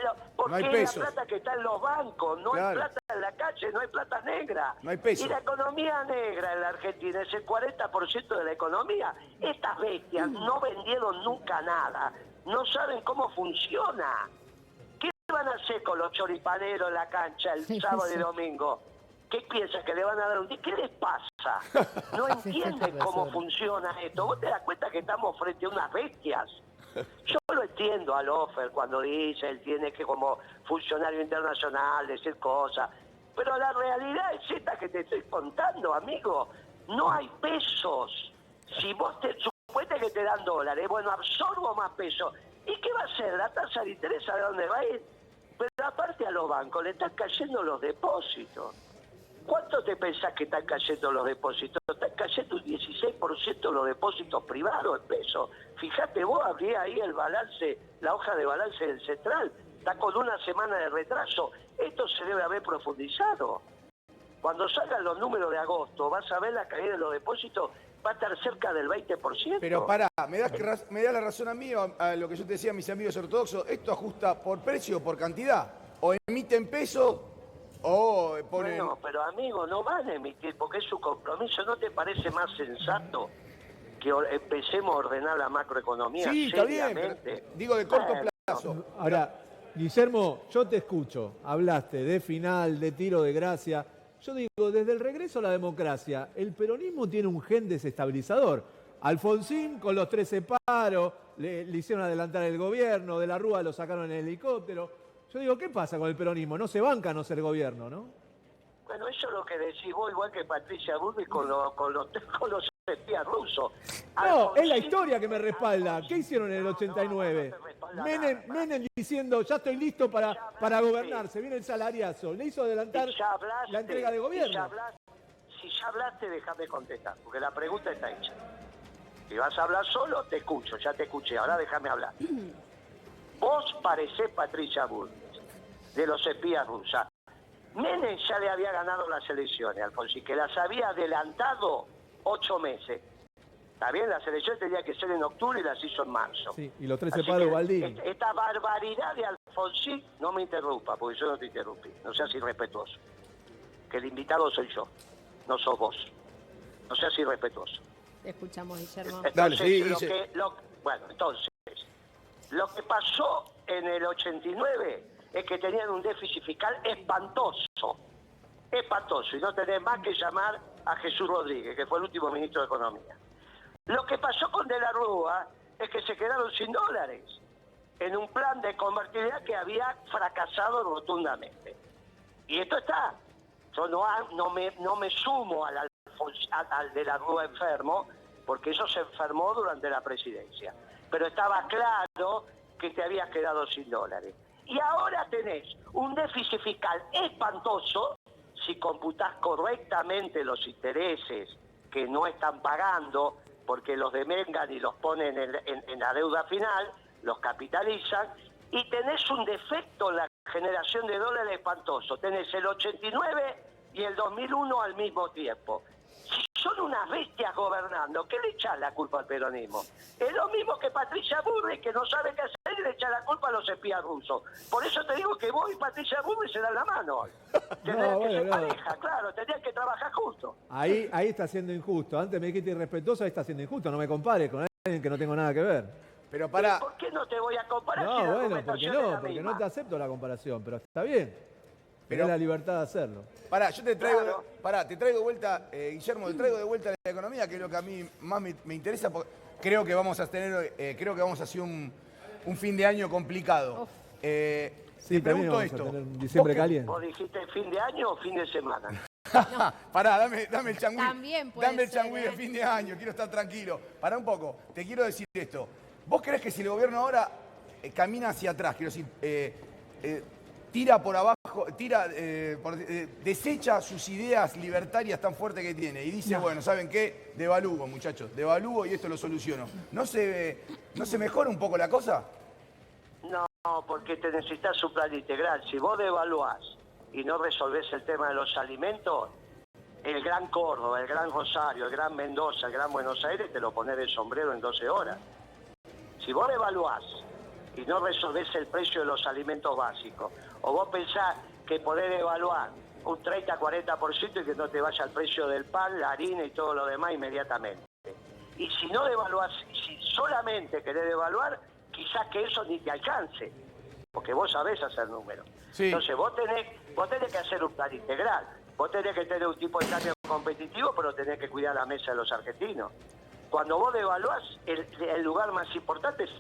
No hay es pesos. la plata que está en los bancos, no hay Claro. plata en la calle, no hay plata negra. No hay peso. Y la economía negra en la Argentina es el 40% de la economía. Estas bestias no vendieron nunca nada, no saben cómo funciona. ¿Qué van a hacer con los choripaneros en la cancha el sábado y domingo? ¿Qué piensan? ¿Que le van a dar un día? ¿Qué les pasa? No entienden cómo funciona esto. ¿Vos te das cuenta que estamos frente a unas bestias? Yo lo entiendo a Lofer cuando dice, él tiene que como funcionario internacional decir cosas, pero la realidad es esta que te estoy contando, amigo. No hay pesos. Si vos suponete que te dan dólares, bueno, absorbo más pesos. ¿Y qué va a hacer? La tasa de interés, ¿a dónde va a ir? Pero aparte a los bancos le están cayendo los depósitos. ¿Cuánto te pensás que están cayendo los depósitos? Están cayendo un 16% los depósitos privados en pesos. Fíjate vos, abrí ahí el balance, la hoja de balance del Central. Está con una semana de retraso. Esto se debe haber profundizado. Cuando salgan los números de agosto, vas a ver la caída de los depósitos, va a estar cerca del 20%. Pero pará, me da la razón a mí, a lo que yo te decía a mis amigos ortodoxos, ¿esto ajusta por precio o por cantidad? ¿O emiten peso o ponen...? Bueno, pero amigo, no van a emitir porque es su compromiso. ¿No te parece más sensato que empecemos a ordenar la macroeconomía Sí, está bien, seriamente? pero digo de corto plazo. Ahora, Guillermo, yo te escucho. Hablaste de final, de tiro de gracia. Yo digo, desde el regreso a la democracia, el peronismo tiene un gen desestabilizador. Alfonsín con los 13 paros, le hicieron adelantar el gobierno, de la Rúa lo sacaron en el helicóptero. Yo digo, ¿qué pasa con el peronismo? No se banca no ser gobierno, ¿no? Bueno, eso es lo que decís vos, igual que Patricia Bullrich con los espías rusos. No, es la historia que me respalda. ¿Qué hicieron en el 89? Menem diciendo, ya estoy listo para gobernar, se viene el salariazo. Le hizo adelantar la entrega de gobierno. Si ya hablaste, déjame contestar, porque la pregunta está hecha. Si vas a hablar solo, te escucho, ya te escuché, ahora déjame hablar. Vos parecés Patricia Bullrich, de los espías rusas. Menem ya le había ganado las elecciones, Alfonsín, que las había adelantado 8 meses. Está bien, las elecciones tenían que ser en octubre y las hizo en marzo. Sí, y los 13 Así palos que Baldini. esta barbaridad de Alfonsín, no me interrumpa, porque yo no te interrumpí, no seas irrespetuoso. Que el invitado soy yo, no sos vos. No seas irrespetuoso. Te escuchamos, Guillermo. Dale, sí, Bueno, entonces, lo que pasó en el 89 es que tenían un déficit fiscal espantoso, y no tenés más que llamar a Jesús Rodríguez, que fue el último ministro de Economía. Lo que pasó con De la Rúa es que se quedaron sin dólares en un plan de convertibilidad que había fracasado rotundamente. Y esto está. Yo no me sumo al De la Rúa enfermo, porque eso se enfermó durante la presidencia. Pero estaba claro que te habías quedado sin dólares. Y ahora tenés un déficit fiscal espantoso, si computás correctamente los intereses que no están pagando, porque los devengan y los ponen en la deuda final, los capitalizan, y tenés un defecto en la generación de dólares espantoso. Tenés el 89 y el 2001 al mismo tiempo. Si son unas bestias gobernando, ¿qué le echás la culpa al peronismo? Es lo mismo que Patricia Bullrich, que no sabe qué hacer y le echa la culpa a los espías rusos. Por eso te digo que vos y Patricia Bullrich se dan la mano. Tendrían que ser pareja, claro, tendrían que trabajar juntos. Ahí está siendo injusto. Antes me dijiste irrespetuoso, ahí está siendo injusto. No me compares con alguien que no tengo nada que ver. Pero para... ¿Por qué no te voy a comparar? No, si la bueno, ¿por qué argumentación es no? la Porque misma? no te acepto la comparación, pero está bien. Pero- Tenés la libertad de hacerlo. Pará, yo te traigo, Claro. te traigo de vuelta, Guillermo, te traigo de vuelta a la economía, que es lo que a mí más me interesa, porque creo que vamos a hacer un fin de año complicado. Sí, te pregunto también vamos esto. a tener un diciembre caliente. ¿Vos dijiste fin de año o fin de semana? Pará, dame el changüí. También puede Dame el ser, changüí de fin de año, quiero estar tranquilo. Pará un poco, te quiero decir esto. ¿Vos creés que si el gobierno ahora camina hacia atrás, quiero decir, tira por abajo, desecha sus ideas libertarias tan fuertes que tiene y dice, bueno, ¿saben qué? Devalúo, muchachos, devalúo y esto lo soluciono. ¿No se mejora un poco la cosa? No, porque te necesitas un plan integral. Si vos devaluás y no resolvés el tema de los alimentos, el Gran Córdoba, el Gran Rosario, el Gran Mendoza, el Gran Buenos Aires, te lo ponés de sombrero en 12 horas. Si vos devaluás y no resolvés el precio de los alimentos básicos, o vos pensás que podés devaluar un 30-40% y que no te vaya el precio del pan, la harina y todo lo demás inmediatamente. Y si no devaluás, si solamente querés devaluar, quizás que eso ni te alcance, porque vos sabés hacer números. Sí. Entonces vos tenés que hacer un plan integral. Vos tenés que tener un tipo de cambio competitivo, pero tenés que cuidar la mesa de los argentinos. Cuando vos devaluás, el lugar más importante es...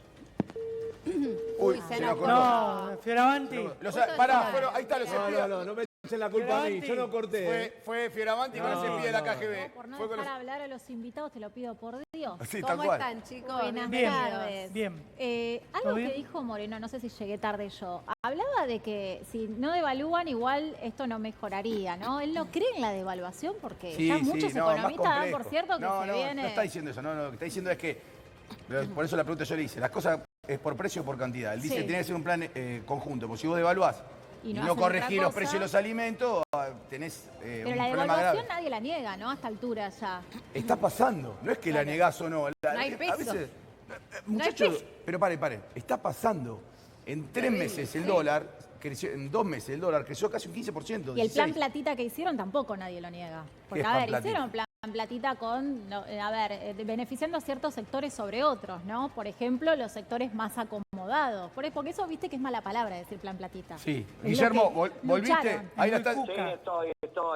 Uy, se nos No, Fioravanti. Ahí está los No me echen la culpa a mí, yo no corté. Fue Fioravanti con ese pie de la KGB. Por no Fue con dejar hablar a los invitados, te lo pido por Dios. Sí, tal ¿Cómo cual. están, chicos? Buenas Bien, tardes. bien. Algo ¿Todo bien? que dijo Moreno, no sé si llegué tarde yo, hablaba de que si no devalúan igual esto no mejoraría, ¿no? Él no cree en la devaluación porque ya muchos economistas dan por cierto que se viene... No está diciendo eso, lo que está diciendo es que, por eso la pregunta yo le hice, las cosas es por precio o por cantidad. Él dice que tiene que ser un plan conjunto, porque si vos devaluás y no corregís los precios de los alimentos, tenés Pero un la problema grave. devaluación nadie la niega, ¿no? A esta altura ya. Está pasando, no es que la negás o no. No hay peso. A veces, muchachos, pero pare, está pasando. En 3 meses el dólar creció, en 2 meses el dólar creció casi un 15%. Y el plan 16. platita que hicieron tampoco nadie lo niega. Porque, es a plan ver, platita? hicieron plan platita con, beneficiando a ciertos sectores sobre otros, ¿no? Por ejemplo, los sectores más acomodados. Porque eso, viste que es mala palabra decir plan platita. Sí. Es Guillermo, lo que ¿volviste? lucharon. Ahí la está. Sí, estoy.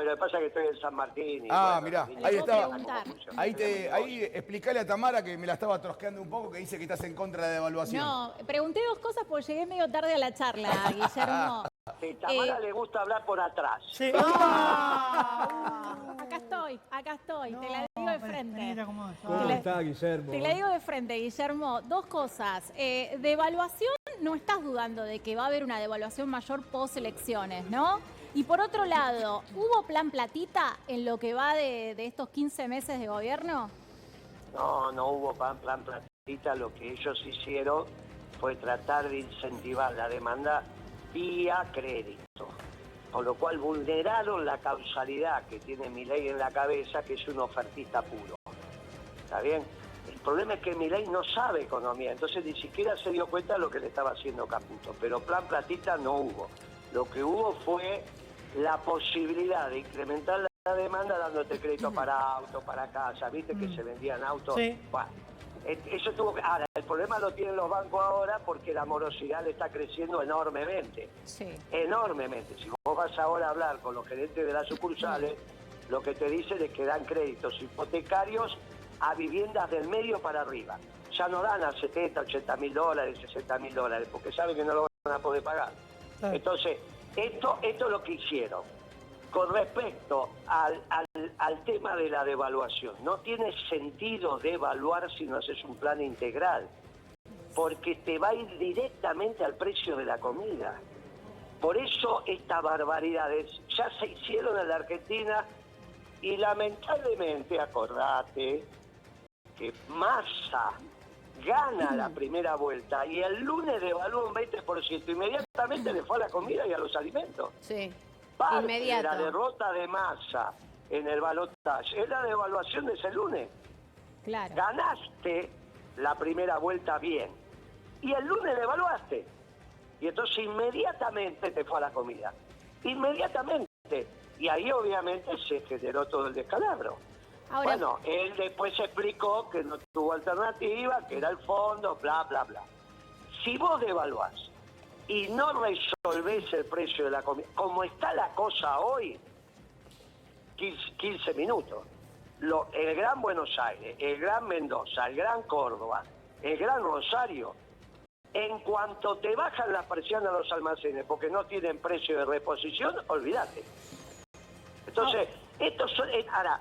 Lo que pasa es que estoy en San Martín. Y Mirá, Le ahí puedo estaba. preguntar. Ahí explicale a Tamara que me la estaba trosqueando un poco, que dice que estás en contra de la devaluación. No, pregunté 2 cosas porque llegué medio tarde a la charla, Guillermo. Sí, Tamara le gusta hablar por atrás. Sí. Acá estoy, te la digo de frente. ¿Cómo está, Guillermo? Te la digo de frente, Guillermo. 2 cosas. Devaluación, no estás dudando de que va a haber una devaluación mayor post elecciones, ¿no? Y por otro lado, ¿hubo plan platita en lo que va de estos 15 meses de gobierno? No hubo plan platita. Lo que ellos hicieron fue tratar de incentivar la demanda vía crédito. Con lo cual vulneraron la causalidad que tiene Milei en la cabeza, que es un ofertista puro. ¿Está bien? El problema es que Milei no sabe economía, entonces ni siquiera se dio cuenta de lo que le estaba haciendo Caputo. Pero plan platita no hubo. Lo que hubo fue la posibilidad de incrementar la demanda dándote crédito para auto, para casa. ¿Viste que se vendían autos? Sí. Bueno, eso tuvo que... Ahora, el problema lo tienen los bancos ahora porque la morosidad le está creciendo enormemente. Sí. Enormemente. Si vos vas ahora a hablar con los gerentes de las sucursales, lo que te dicen es que dan créditos hipotecarios a viviendas del medio para arriba. Ya no dan a 70, 80 mil dólares, 60 mil dólares, porque saben que no lo van a poder pagar. Claro. Entonces, esto es lo que hicieron. Con respecto al tema de la devaluación, no tiene sentido devaluar si no haces un plan integral, porque te va a ir directamente al precio de la comida. Por eso estas barbaridades ya se hicieron en la Argentina y lamentablemente, acordate, que Massa gana la primera vuelta y el lunes devalúa un 20%, inmediatamente le fue a la comida y a los alimentos. Sí, Parte inmediato. de la derrota de Massa en el balotaje es la devaluación de ese lunes. Claro. Ganaste la primera vuelta bien y el lunes devaluaste y entonces inmediatamente te fue a la comida. Inmediatamente. Y ahí obviamente se generó todo el descalabro. Ahora, Bueno, él después explicó que no tuvo alternativa, que era el fondo, bla, bla, bla. Si vos devaluás y no resolvés el precio de la comida, como está la cosa hoy, 15 minutos, el Gran Buenos Aires, el Gran Mendoza, el Gran Córdoba, el Gran Rosario, en cuanto te bajan la presión a los almacenes porque no tienen precio de reposición, olvídate. Entonces, estos son... Ahora,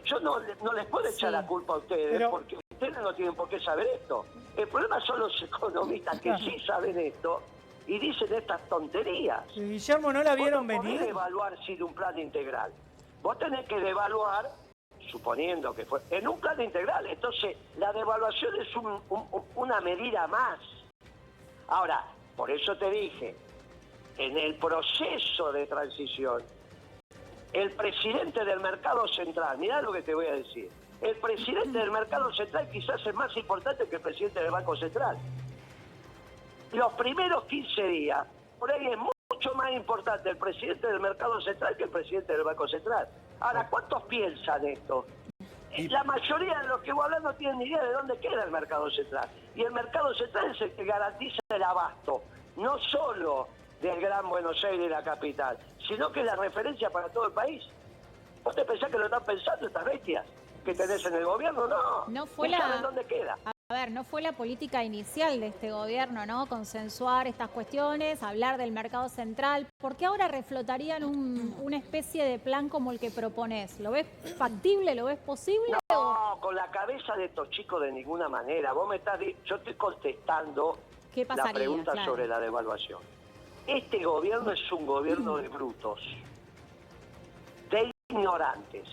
yo no les puedo echar la culpa a ustedes, porque ustedes no tienen por qué saber esto. El problema son los economistas que sí saben esto y dicen estas tonterías. Guillermo, ¿no la vieron Vos no venir? podés devaluar sin un plan integral. Vos tenés que devaluar, suponiendo que fue, en un plan integral. Entonces, la devaluación es una medida más. Ahora, por eso te dije, en el proceso de transición, el presidente del mercado central, mirá lo que te voy a decir, El presidente del mercado central quizás es más importante que el presidente del Banco Central. Los primeros 15 días, por ahí es mucho más importante el presidente del mercado central que el presidente del Banco Central. Ahora, ¿cuántos piensan esto? La mayoría de los que vos hablas no tienen ni idea de dónde queda el mercado central. Y el mercado central es el que garantiza el abasto, no solo del Gran Buenos Aires y la capital, sino que es la referencia para todo el país. ¿Vos te pensás que lo están pensando estas bestias que tenés en el gobierno? No, No fue no saben dónde queda. A ver, no fue la política inicial de este gobierno, ¿no? Consensuar estas cuestiones, hablar del mercado central. ¿Por qué ahora reflotarían una especie de plan como el que proponés? ¿Lo ves factible? ¿Lo ves posible? No, con la cabeza de estos chicos de ninguna manera. Vos me estás... Yo estoy contestando ¿Qué pasaría? la pregunta Claro. sobre la devaluación. Este gobierno es un gobierno de brutos, de ignorantes,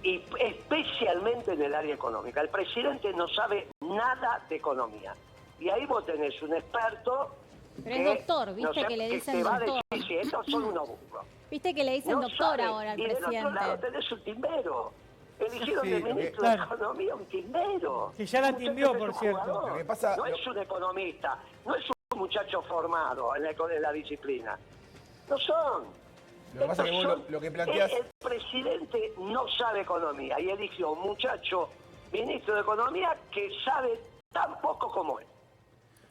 y especialmente en el área económica. El presidente no sabe nada de economía. Y ahí vos tenés un experto... Pero es doctor, ¿viste? Que le dicen te va a doctor. decir, sí, estos son unos burros. ¿Viste que le dicen No doctor sabe. ahora al y del presidente? otro lado tenés un timbero. Eligieron Sí, de lo que- ministro claro. de Economía un timbero. Que ya la Un timbió, muchacho por es un cierto. jugador. Lo que pasa- no es un economista, no es un muchacho formado en la disciplina. No son. Lo que pasa es que vos lo que planteás... El presidente no sabe economía y eligió un muchacho ministro de Economía que sabe tan poco como él.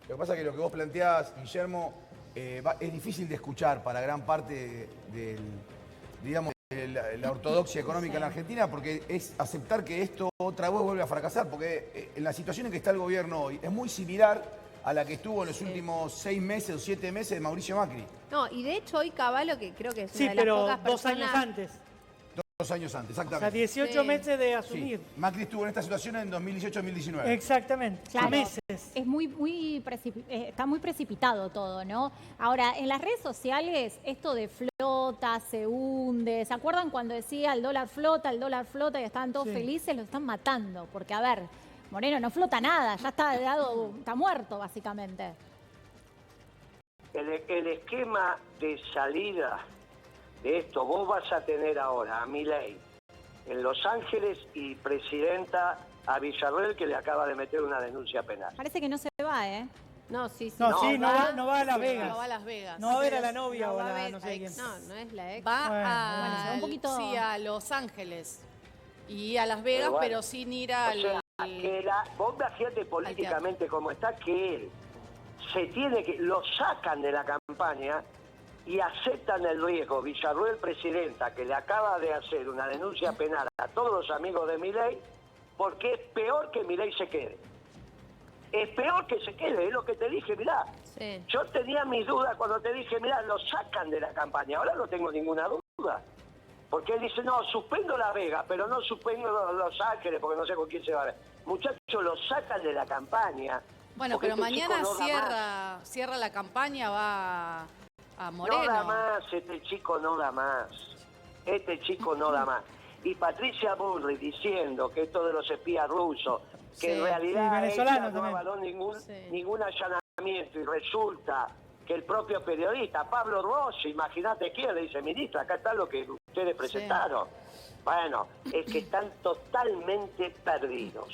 Lo que pasa es que lo que vos planteás, Guillermo, es difícil de escuchar para gran parte de la ortodoxia económica en la Argentina, porque es aceptar que esto otra vez vuelve a fracasar, porque en la situación en que está el gobierno hoy es muy similar a la que estuvo en los últimos 6 meses o 7 meses de Mauricio Macri. No, y de hecho hoy Cavallo, que creo que es Sí, una de las pero pocas 2 años personas... antes. 2 años antes, O sea, exactamente. 18 Sí. meses de Sí, asumir. Macri estuvo en esta situación en 2018-2019. Exactamente. Claro. Meses. Es está muy precipitado todo, ¿no? Ahora, en las redes sociales, esto de flota, se hunde. ¿Se acuerdan cuando decía el dólar flota y estaban todos Sí. felices? Lo están matando. Porque, a ver, Moreno no flota nada, ya está muerto, básicamente. El esquema de salida de esto, vos vas a tener ahora a Milei en Los Ángeles y presidenta a Villarreal, que le acaba de meter una denuncia penal. Parece que no se va, ¿eh? No, sí, sí. No, sí, no va a Las No Vegas. va a Las Vegas. No va a ver a la Pero novia no o va a a la ver no sé a quién. No, no es la ex. Va Bueno, se va un poquito- sí, a Los Ángeles y a Las Vegas, Pero bueno, pero sin ir al... O sea, que vos imagínate políticamente cómo está, que él se tiene que... Lo sacan de la campaña y aceptan el riesgo. Villarruel, presidenta, que le acaba de hacer una denuncia penal a todos los amigos de Milei, porque es peor que Milei se quede. Es peor que se quede, es lo que te dije, mirá. Sí. Yo tenía mis dudas cuando te dije, mirá, lo sacan de la campaña. Ahora no tengo ninguna duda. Porque él dice, no, suspendo Las Vegas, pero no suspendo Los Ángeles, porque no sé con quién se va a ver. Muchachos, lo sacan de la campaña. Bueno, porque pero este chico mañana no da más. cierra la campaña, va a Moreno. No da más, este chico no da más. Este chico no da más. Y Patricia Bullrich diciendo que esto de los espías rusos, que Sí. en realidad Sí, venezolano ella no también. avaló Sí. ningún allanamiento, y resulta que el propio periodista, Pablo Rossi, imagínate quién, le dice, ministra, acá está lo que ustedes presentaron. Bueno, es que están totalmente perdidos.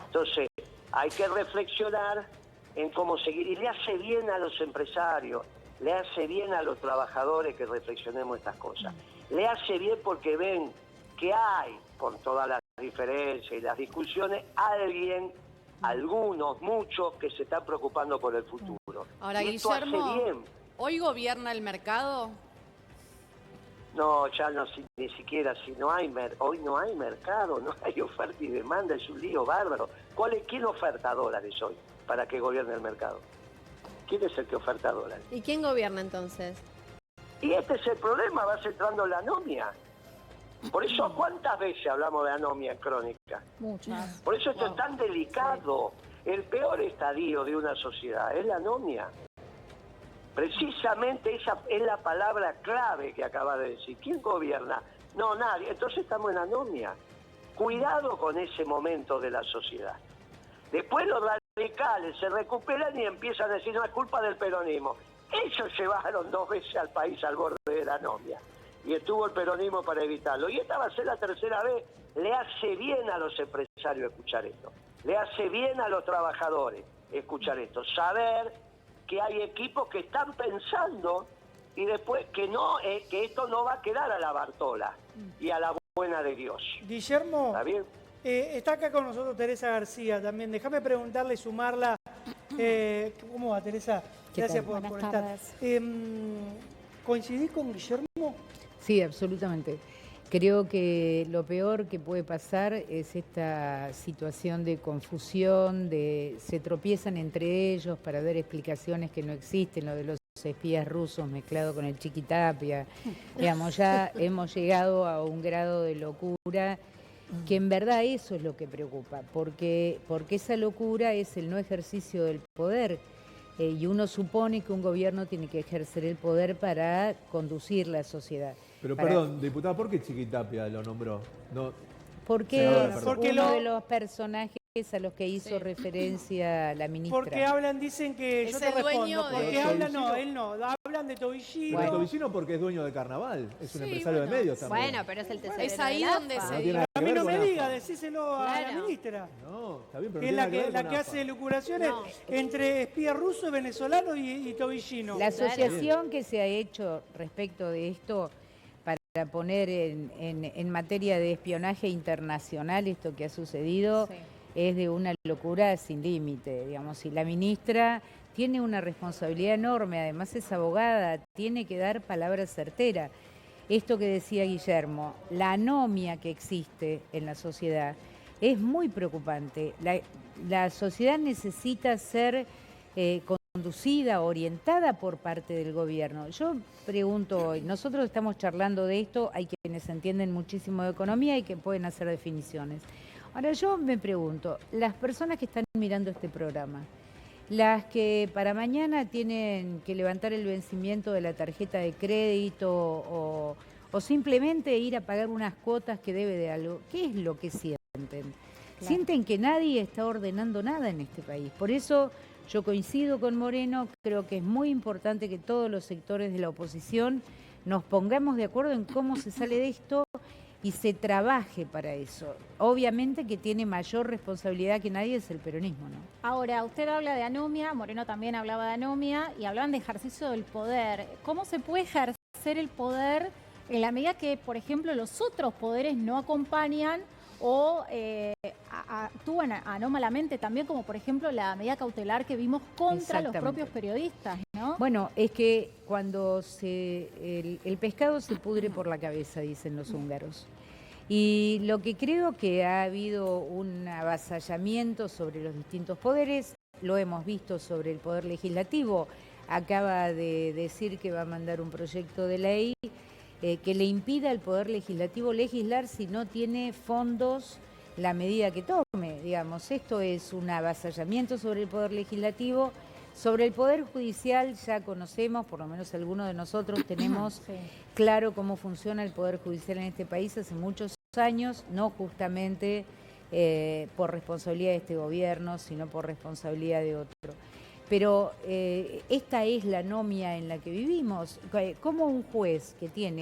Entonces, hay que reflexionar en cómo seguir. Y le hace bien a los empresarios, le hace bien a los trabajadores que reflexionemos estas cosas. Le hace bien porque ven que hay, con todas las diferencias y las discusiones, algunos, muchos, que se están preocupando por el futuro. Ahora, y esto hace Guillermo, bien. ¿hoy gobierna el mercado? No, ya no, ni siquiera, si no hay hoy no hay mercado, no hay oferta y demanda, es un lío bárbaro. ¿Quién oferta dólares hoy para que gobierne el mercado? ¿Quién es el que oferta dólares? ¿Y quién gobierna entonces? Y este es el problema, va entrando la anomia. Por eso, ¿cuántas veces hablamos de anomia crónica? Muchas. Por eso esto es tan delicado. El peor estadio de una sociedad es la anomia. Precisamente esa es la palabra clave que acaba de decir. ¿Quién gobierna? No, nadie. Entonces estamos en anomia. Cuidado con ese momento de la sociedad. Después los radicales se recuperan y empiezan a decir, no es culpa del peronismo. Ellos llevaron 2 veces al país al borde de la anomia. y estuvo el peronismo para evitarlo. Y esta va a ser la tercera vez. Le hace bien a los empresarios escuchar esto. Le hace bien a los trabajadores escuchar esto. Saber que hay equipos que están pensando y después que no, que esto no va a quedar a la Bartola y a la buena de Dios. Guillermo, ¿Está bien? está acá con nosotros Teresa García también. Déjame preguntarle, sumarla. ¿Cómo va, Teresa? Gracias por estar. ¿Coincidís con Guillermo? Sí, absolutamente. Creo que lo peor que puede pasar es esta situación de confusión, de se tropiezan entre ellos para dar explicaciones que no existen, lo de los espías rusos mezclado con el Chiquitapia. Digamos, ya hemos llegado a un grado de locura que en verdad eso es lo que preocupa, porque esa locura es el no ejercicio del poder. Y uno supone que un gobierno tiene que ejercer el poder para conducir la sociedad. Pero perdón, diputada, ¿por qué Chiquitapia lo nombró? No, porque Porque uno de los personajes a los que hizo Sí. referencia la ministra. Porque hablan, dicen que Es yo te el dueño respondo. Porque de- hablan, no, él no. Hablan de Tobillino. Pero Tobillino porque es dueño de Carnaval, es un Sí, empresario bueno. de medios también. Bueno, pero es el tesorero Es ahí de la donde AFA. se- No tiene nada A que mí ver no con me AFA. diga, decíselo a la Claro. ministra. No, está bien, pero Que es no la tiene nada que, ver la con que AFA. hace lucuraciones No. entre espías rusos, venezolanos y Tobillino. La asociación que se ha hecho respecto de esto para poner en materia de espionaje internacional esto que ha sucedido Sí. es de una locura sin límite, digamos. Y la ministra tiene una responsabilidad enorme, además es abogada, tiene que dar palabra certera. Esto que decía Guillermo, la anomia que existe en la sociedad es muy preocupante. La sociedad necesita ser conducida, orientada por parte del gobierno. Yo pregunto hoy, nosotros estamos charlando de esto, hay quienes entienden muchísimo de economía y que pueden hacer definiciones. Ahora yo me pregunto, las personas que están mirando este programa, las que para mañana tienen que levantar el vencimiento de la tarjeta de crédito o simplemente ir a pagar unas cuotas que debe de algo, ¿qué es lo que sienten? Sienten que nadie está ordenando nada en este país. Por eso yo coincido con Moreno, creo que es muy importante que todos los sectores de la oposición nos pongamos de acuerdo en cómo se sale de esto y se trabaje para eso. Obviamente que tiene mayor responsabilidad que nadie es el peronismo, ¿no? Ahora, usted habla de anomia, Moreno también hablaba de anomia y hablaban de ejercicio del poder. ¿Cómo se puede ejercer el poder en la medida que, por ejemplo, los otros poderes no acompañan o actúan anómalamente también, como por ejemplo la medida cautelar que vimos contra los Exactamente. propios periodistas, ¿no? Bueno, es que cuando el pescado se pudre por la cabeza, dicen los húngaros. Y lo que creo que ha habido un avasallamiento sobre los distintos poderes, lo hemos visto sobre el Poder Legislativo, acaba de decir que va a mandar un proyecto de ley que le impida al Poder Legislativo legislar si no tiene fondos la medida que tome. Digamos, esto es un avasallamiento sobre el Poder Legislativo. Sobre el Poder Judicial ya conocemos, por lo menos algunos de nosotros tenemos claro cómo funciona el Poder Judicial en este país hace muchos años, no justamente por responsabilidad de este gobierno, sino por responsabilidad de otro. Pero esta es la anomia en la que vivimos. ¿Cómo un juez que tiene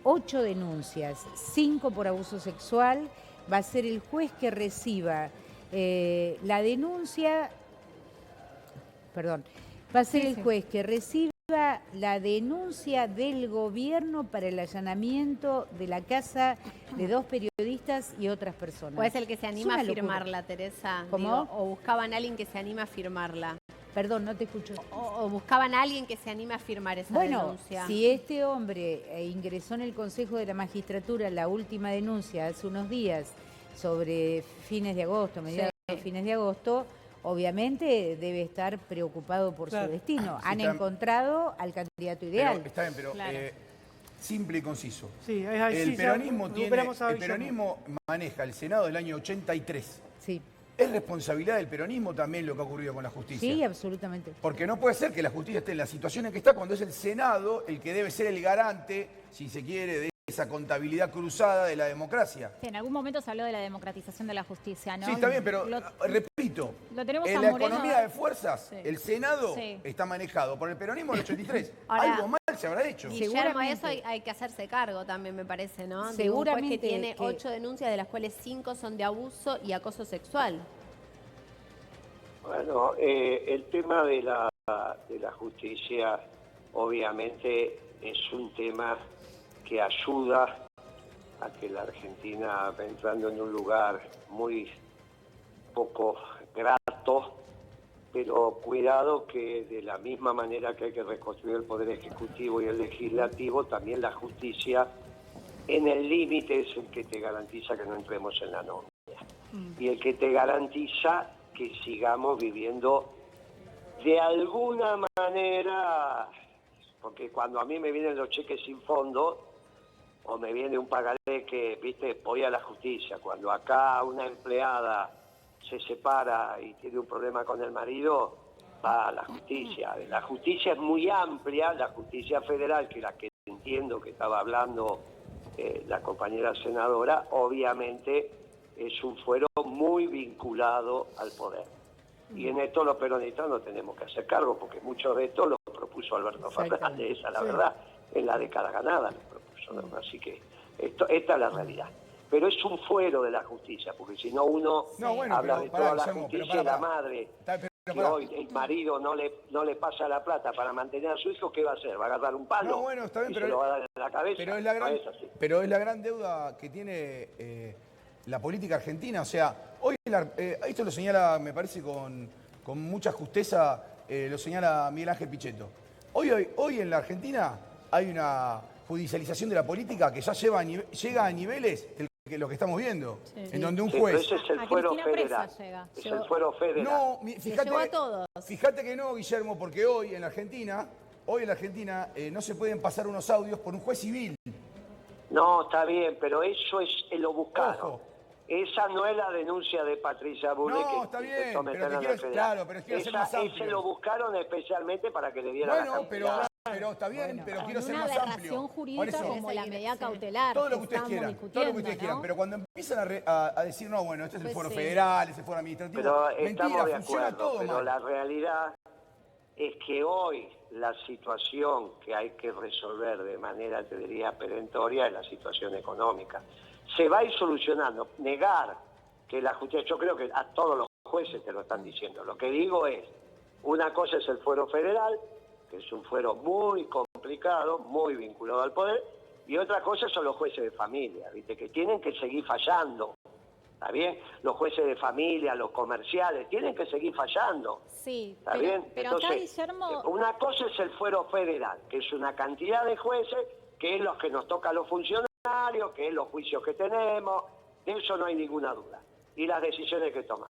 8 denuncias, 5 por abuso sexual, va a ser el juez que reciba la denuncia, va a ser el juez que reciba la denuncia del gobierno para el allanamiento de la casa de 2 periodistas y otras personas? ¿O es el que se anima a Es una locura. firmarla, Teresa? ¿Cómo? Digo, ¿o buscaban a alguien que se anima a firmarla? Perdón, no te escucho. ¿O buscaban a alguien que se anime a firmar esa Bueno, denuncia? si este hombre ingresó en el Consejo de la Magistratura la última denuncia hace unos días sobre fines de agosto, mediados de fines de agosto, obviamente debe estar preocupado por su destino. Sí, Han encontrado al candidato ideal. Pero, está bien, pero simple y conciso. Sí, es así, El peronismo, recuperamos a el Guillermo. peronismo maneja el Senado del año 83. Sí. ¿Es responsabilidad del peronismo también lo que ha ocurrido con la justicia? Sí, absolutamente. Porque no puede ser que la justicia esté en la situación en que está cuando es el Senado el que debe ser el garante, si se quiere, de esa contabilidad cruzada de la democracia. En algún momento se habló de la democratización de la justicia, ¿no? Sí, está bien, pero repito, lo tenemos en a la Moreno. economía de fuerzas, Sí. el Senado Sí. está manejado por el peronismo del 83. Ahora, Algo mal se habrá hecho. Guillermo, eso hay que hacerse cargo también, me parece, ¿no? Seguramente De un juez que tiene que- 8 denuncias, de las cuales 5 son de abuso y acoso sexual. Bueno, el tema de la justicia obviamente es un tema que ayuda a que la Argentina va entrando en un lugar muy poco grato, pero cuidado que de la misma manera que hay que reconstruir el Poder Ejecutivo y el Legislativo, también la justicia en el límite es el que te garantiza que no entremos en la novia. Y el que te garantiza que sigamos viviendo de alguna manera, porque cuando a mí me vienen los cheques sin fondo, o me viene un pagaré que, viste, voy a la justicia. Cuando acá una empleada se separa y tiene un problema con el marido, va a la justicia. La justicia es muy amplia, la justicia federal, que la que entiendo que estaba hablando la compañera senadora, obviamente es un fuero muy vinculado al poder. Y en esto los peronistas no tenemos que hacer cargo, porque muchos de estos los propuso Alberto Fernández, esa es la verdad, en la década ganada los propuso, ¿no? Así que esta es la realidad. Pero es un fuero de la justicia, porque si no uno habla de toda la justicia y la madre, que hoy el marido no le pasa la plata para mantener a su hijo, ¿qué va a hacer? ¿Va a agarrar un palo? No, bueno, está bien, y pero se lo va a dar en la cabeza. Pero es la gran deuda que tiene la política argentina. O sea, hoy esto lo señala, me parece, con mucha justeza, lo señala Miguel Ángel Pichetto. Hoy en la Argentina hay una judicialización de la política que ya llega a niveles de lo que estamos viendo, en donde un juez... Pero ese es el fuero federal. Es el fuero federal. No, fíjate que no, Guillermo, porque hoy en la Argentina no se pueden pasar unos audios por un juez civil. No, está bien, pero eso es lo buscado. Ojo. Esa no es la denuncia de Patricia Bullrich. No, está bien, pero quiero ser más amplio. Ese lo buscaron especialmente para que le dieran la cantidad. Pero está bien, pero quiero ser más amplio. amplio. Una aberración jurídica como la medida cautelar. Todo lo que ustedes quieran, pero cuando empiezan a decir, no, bueno, este es el foro federal, este es el foro administrativo, pero mentira, funciona todo pero mal. La realidad es que hoy la situación que hay que resolver de manera, te diría, perentoria es la situación económica. Se va a ir solucionando. Negar que la justicia, yo creo que a todos los jueces te lo están diciendo. Lo que digo es, una cosa es el fuero federal, que es un fuero muy complicado, muy vinculado al poder, y otra cosa son los jueces de familia, ¿viste? Que tienen que seguir fallando. ¿Está bien? Los jueces de familia, los comerciales, tienen que seguir fallando. Sí, ¿Está bien? Pero entonces, acá, Guillermo... una cosa es el fuero federal, que es una cantidad de jueces, que es los que nos toca a los funcionarios, que es los juicios que tenemos, de eso no hay ninguna duda. Y las decisiones que toman.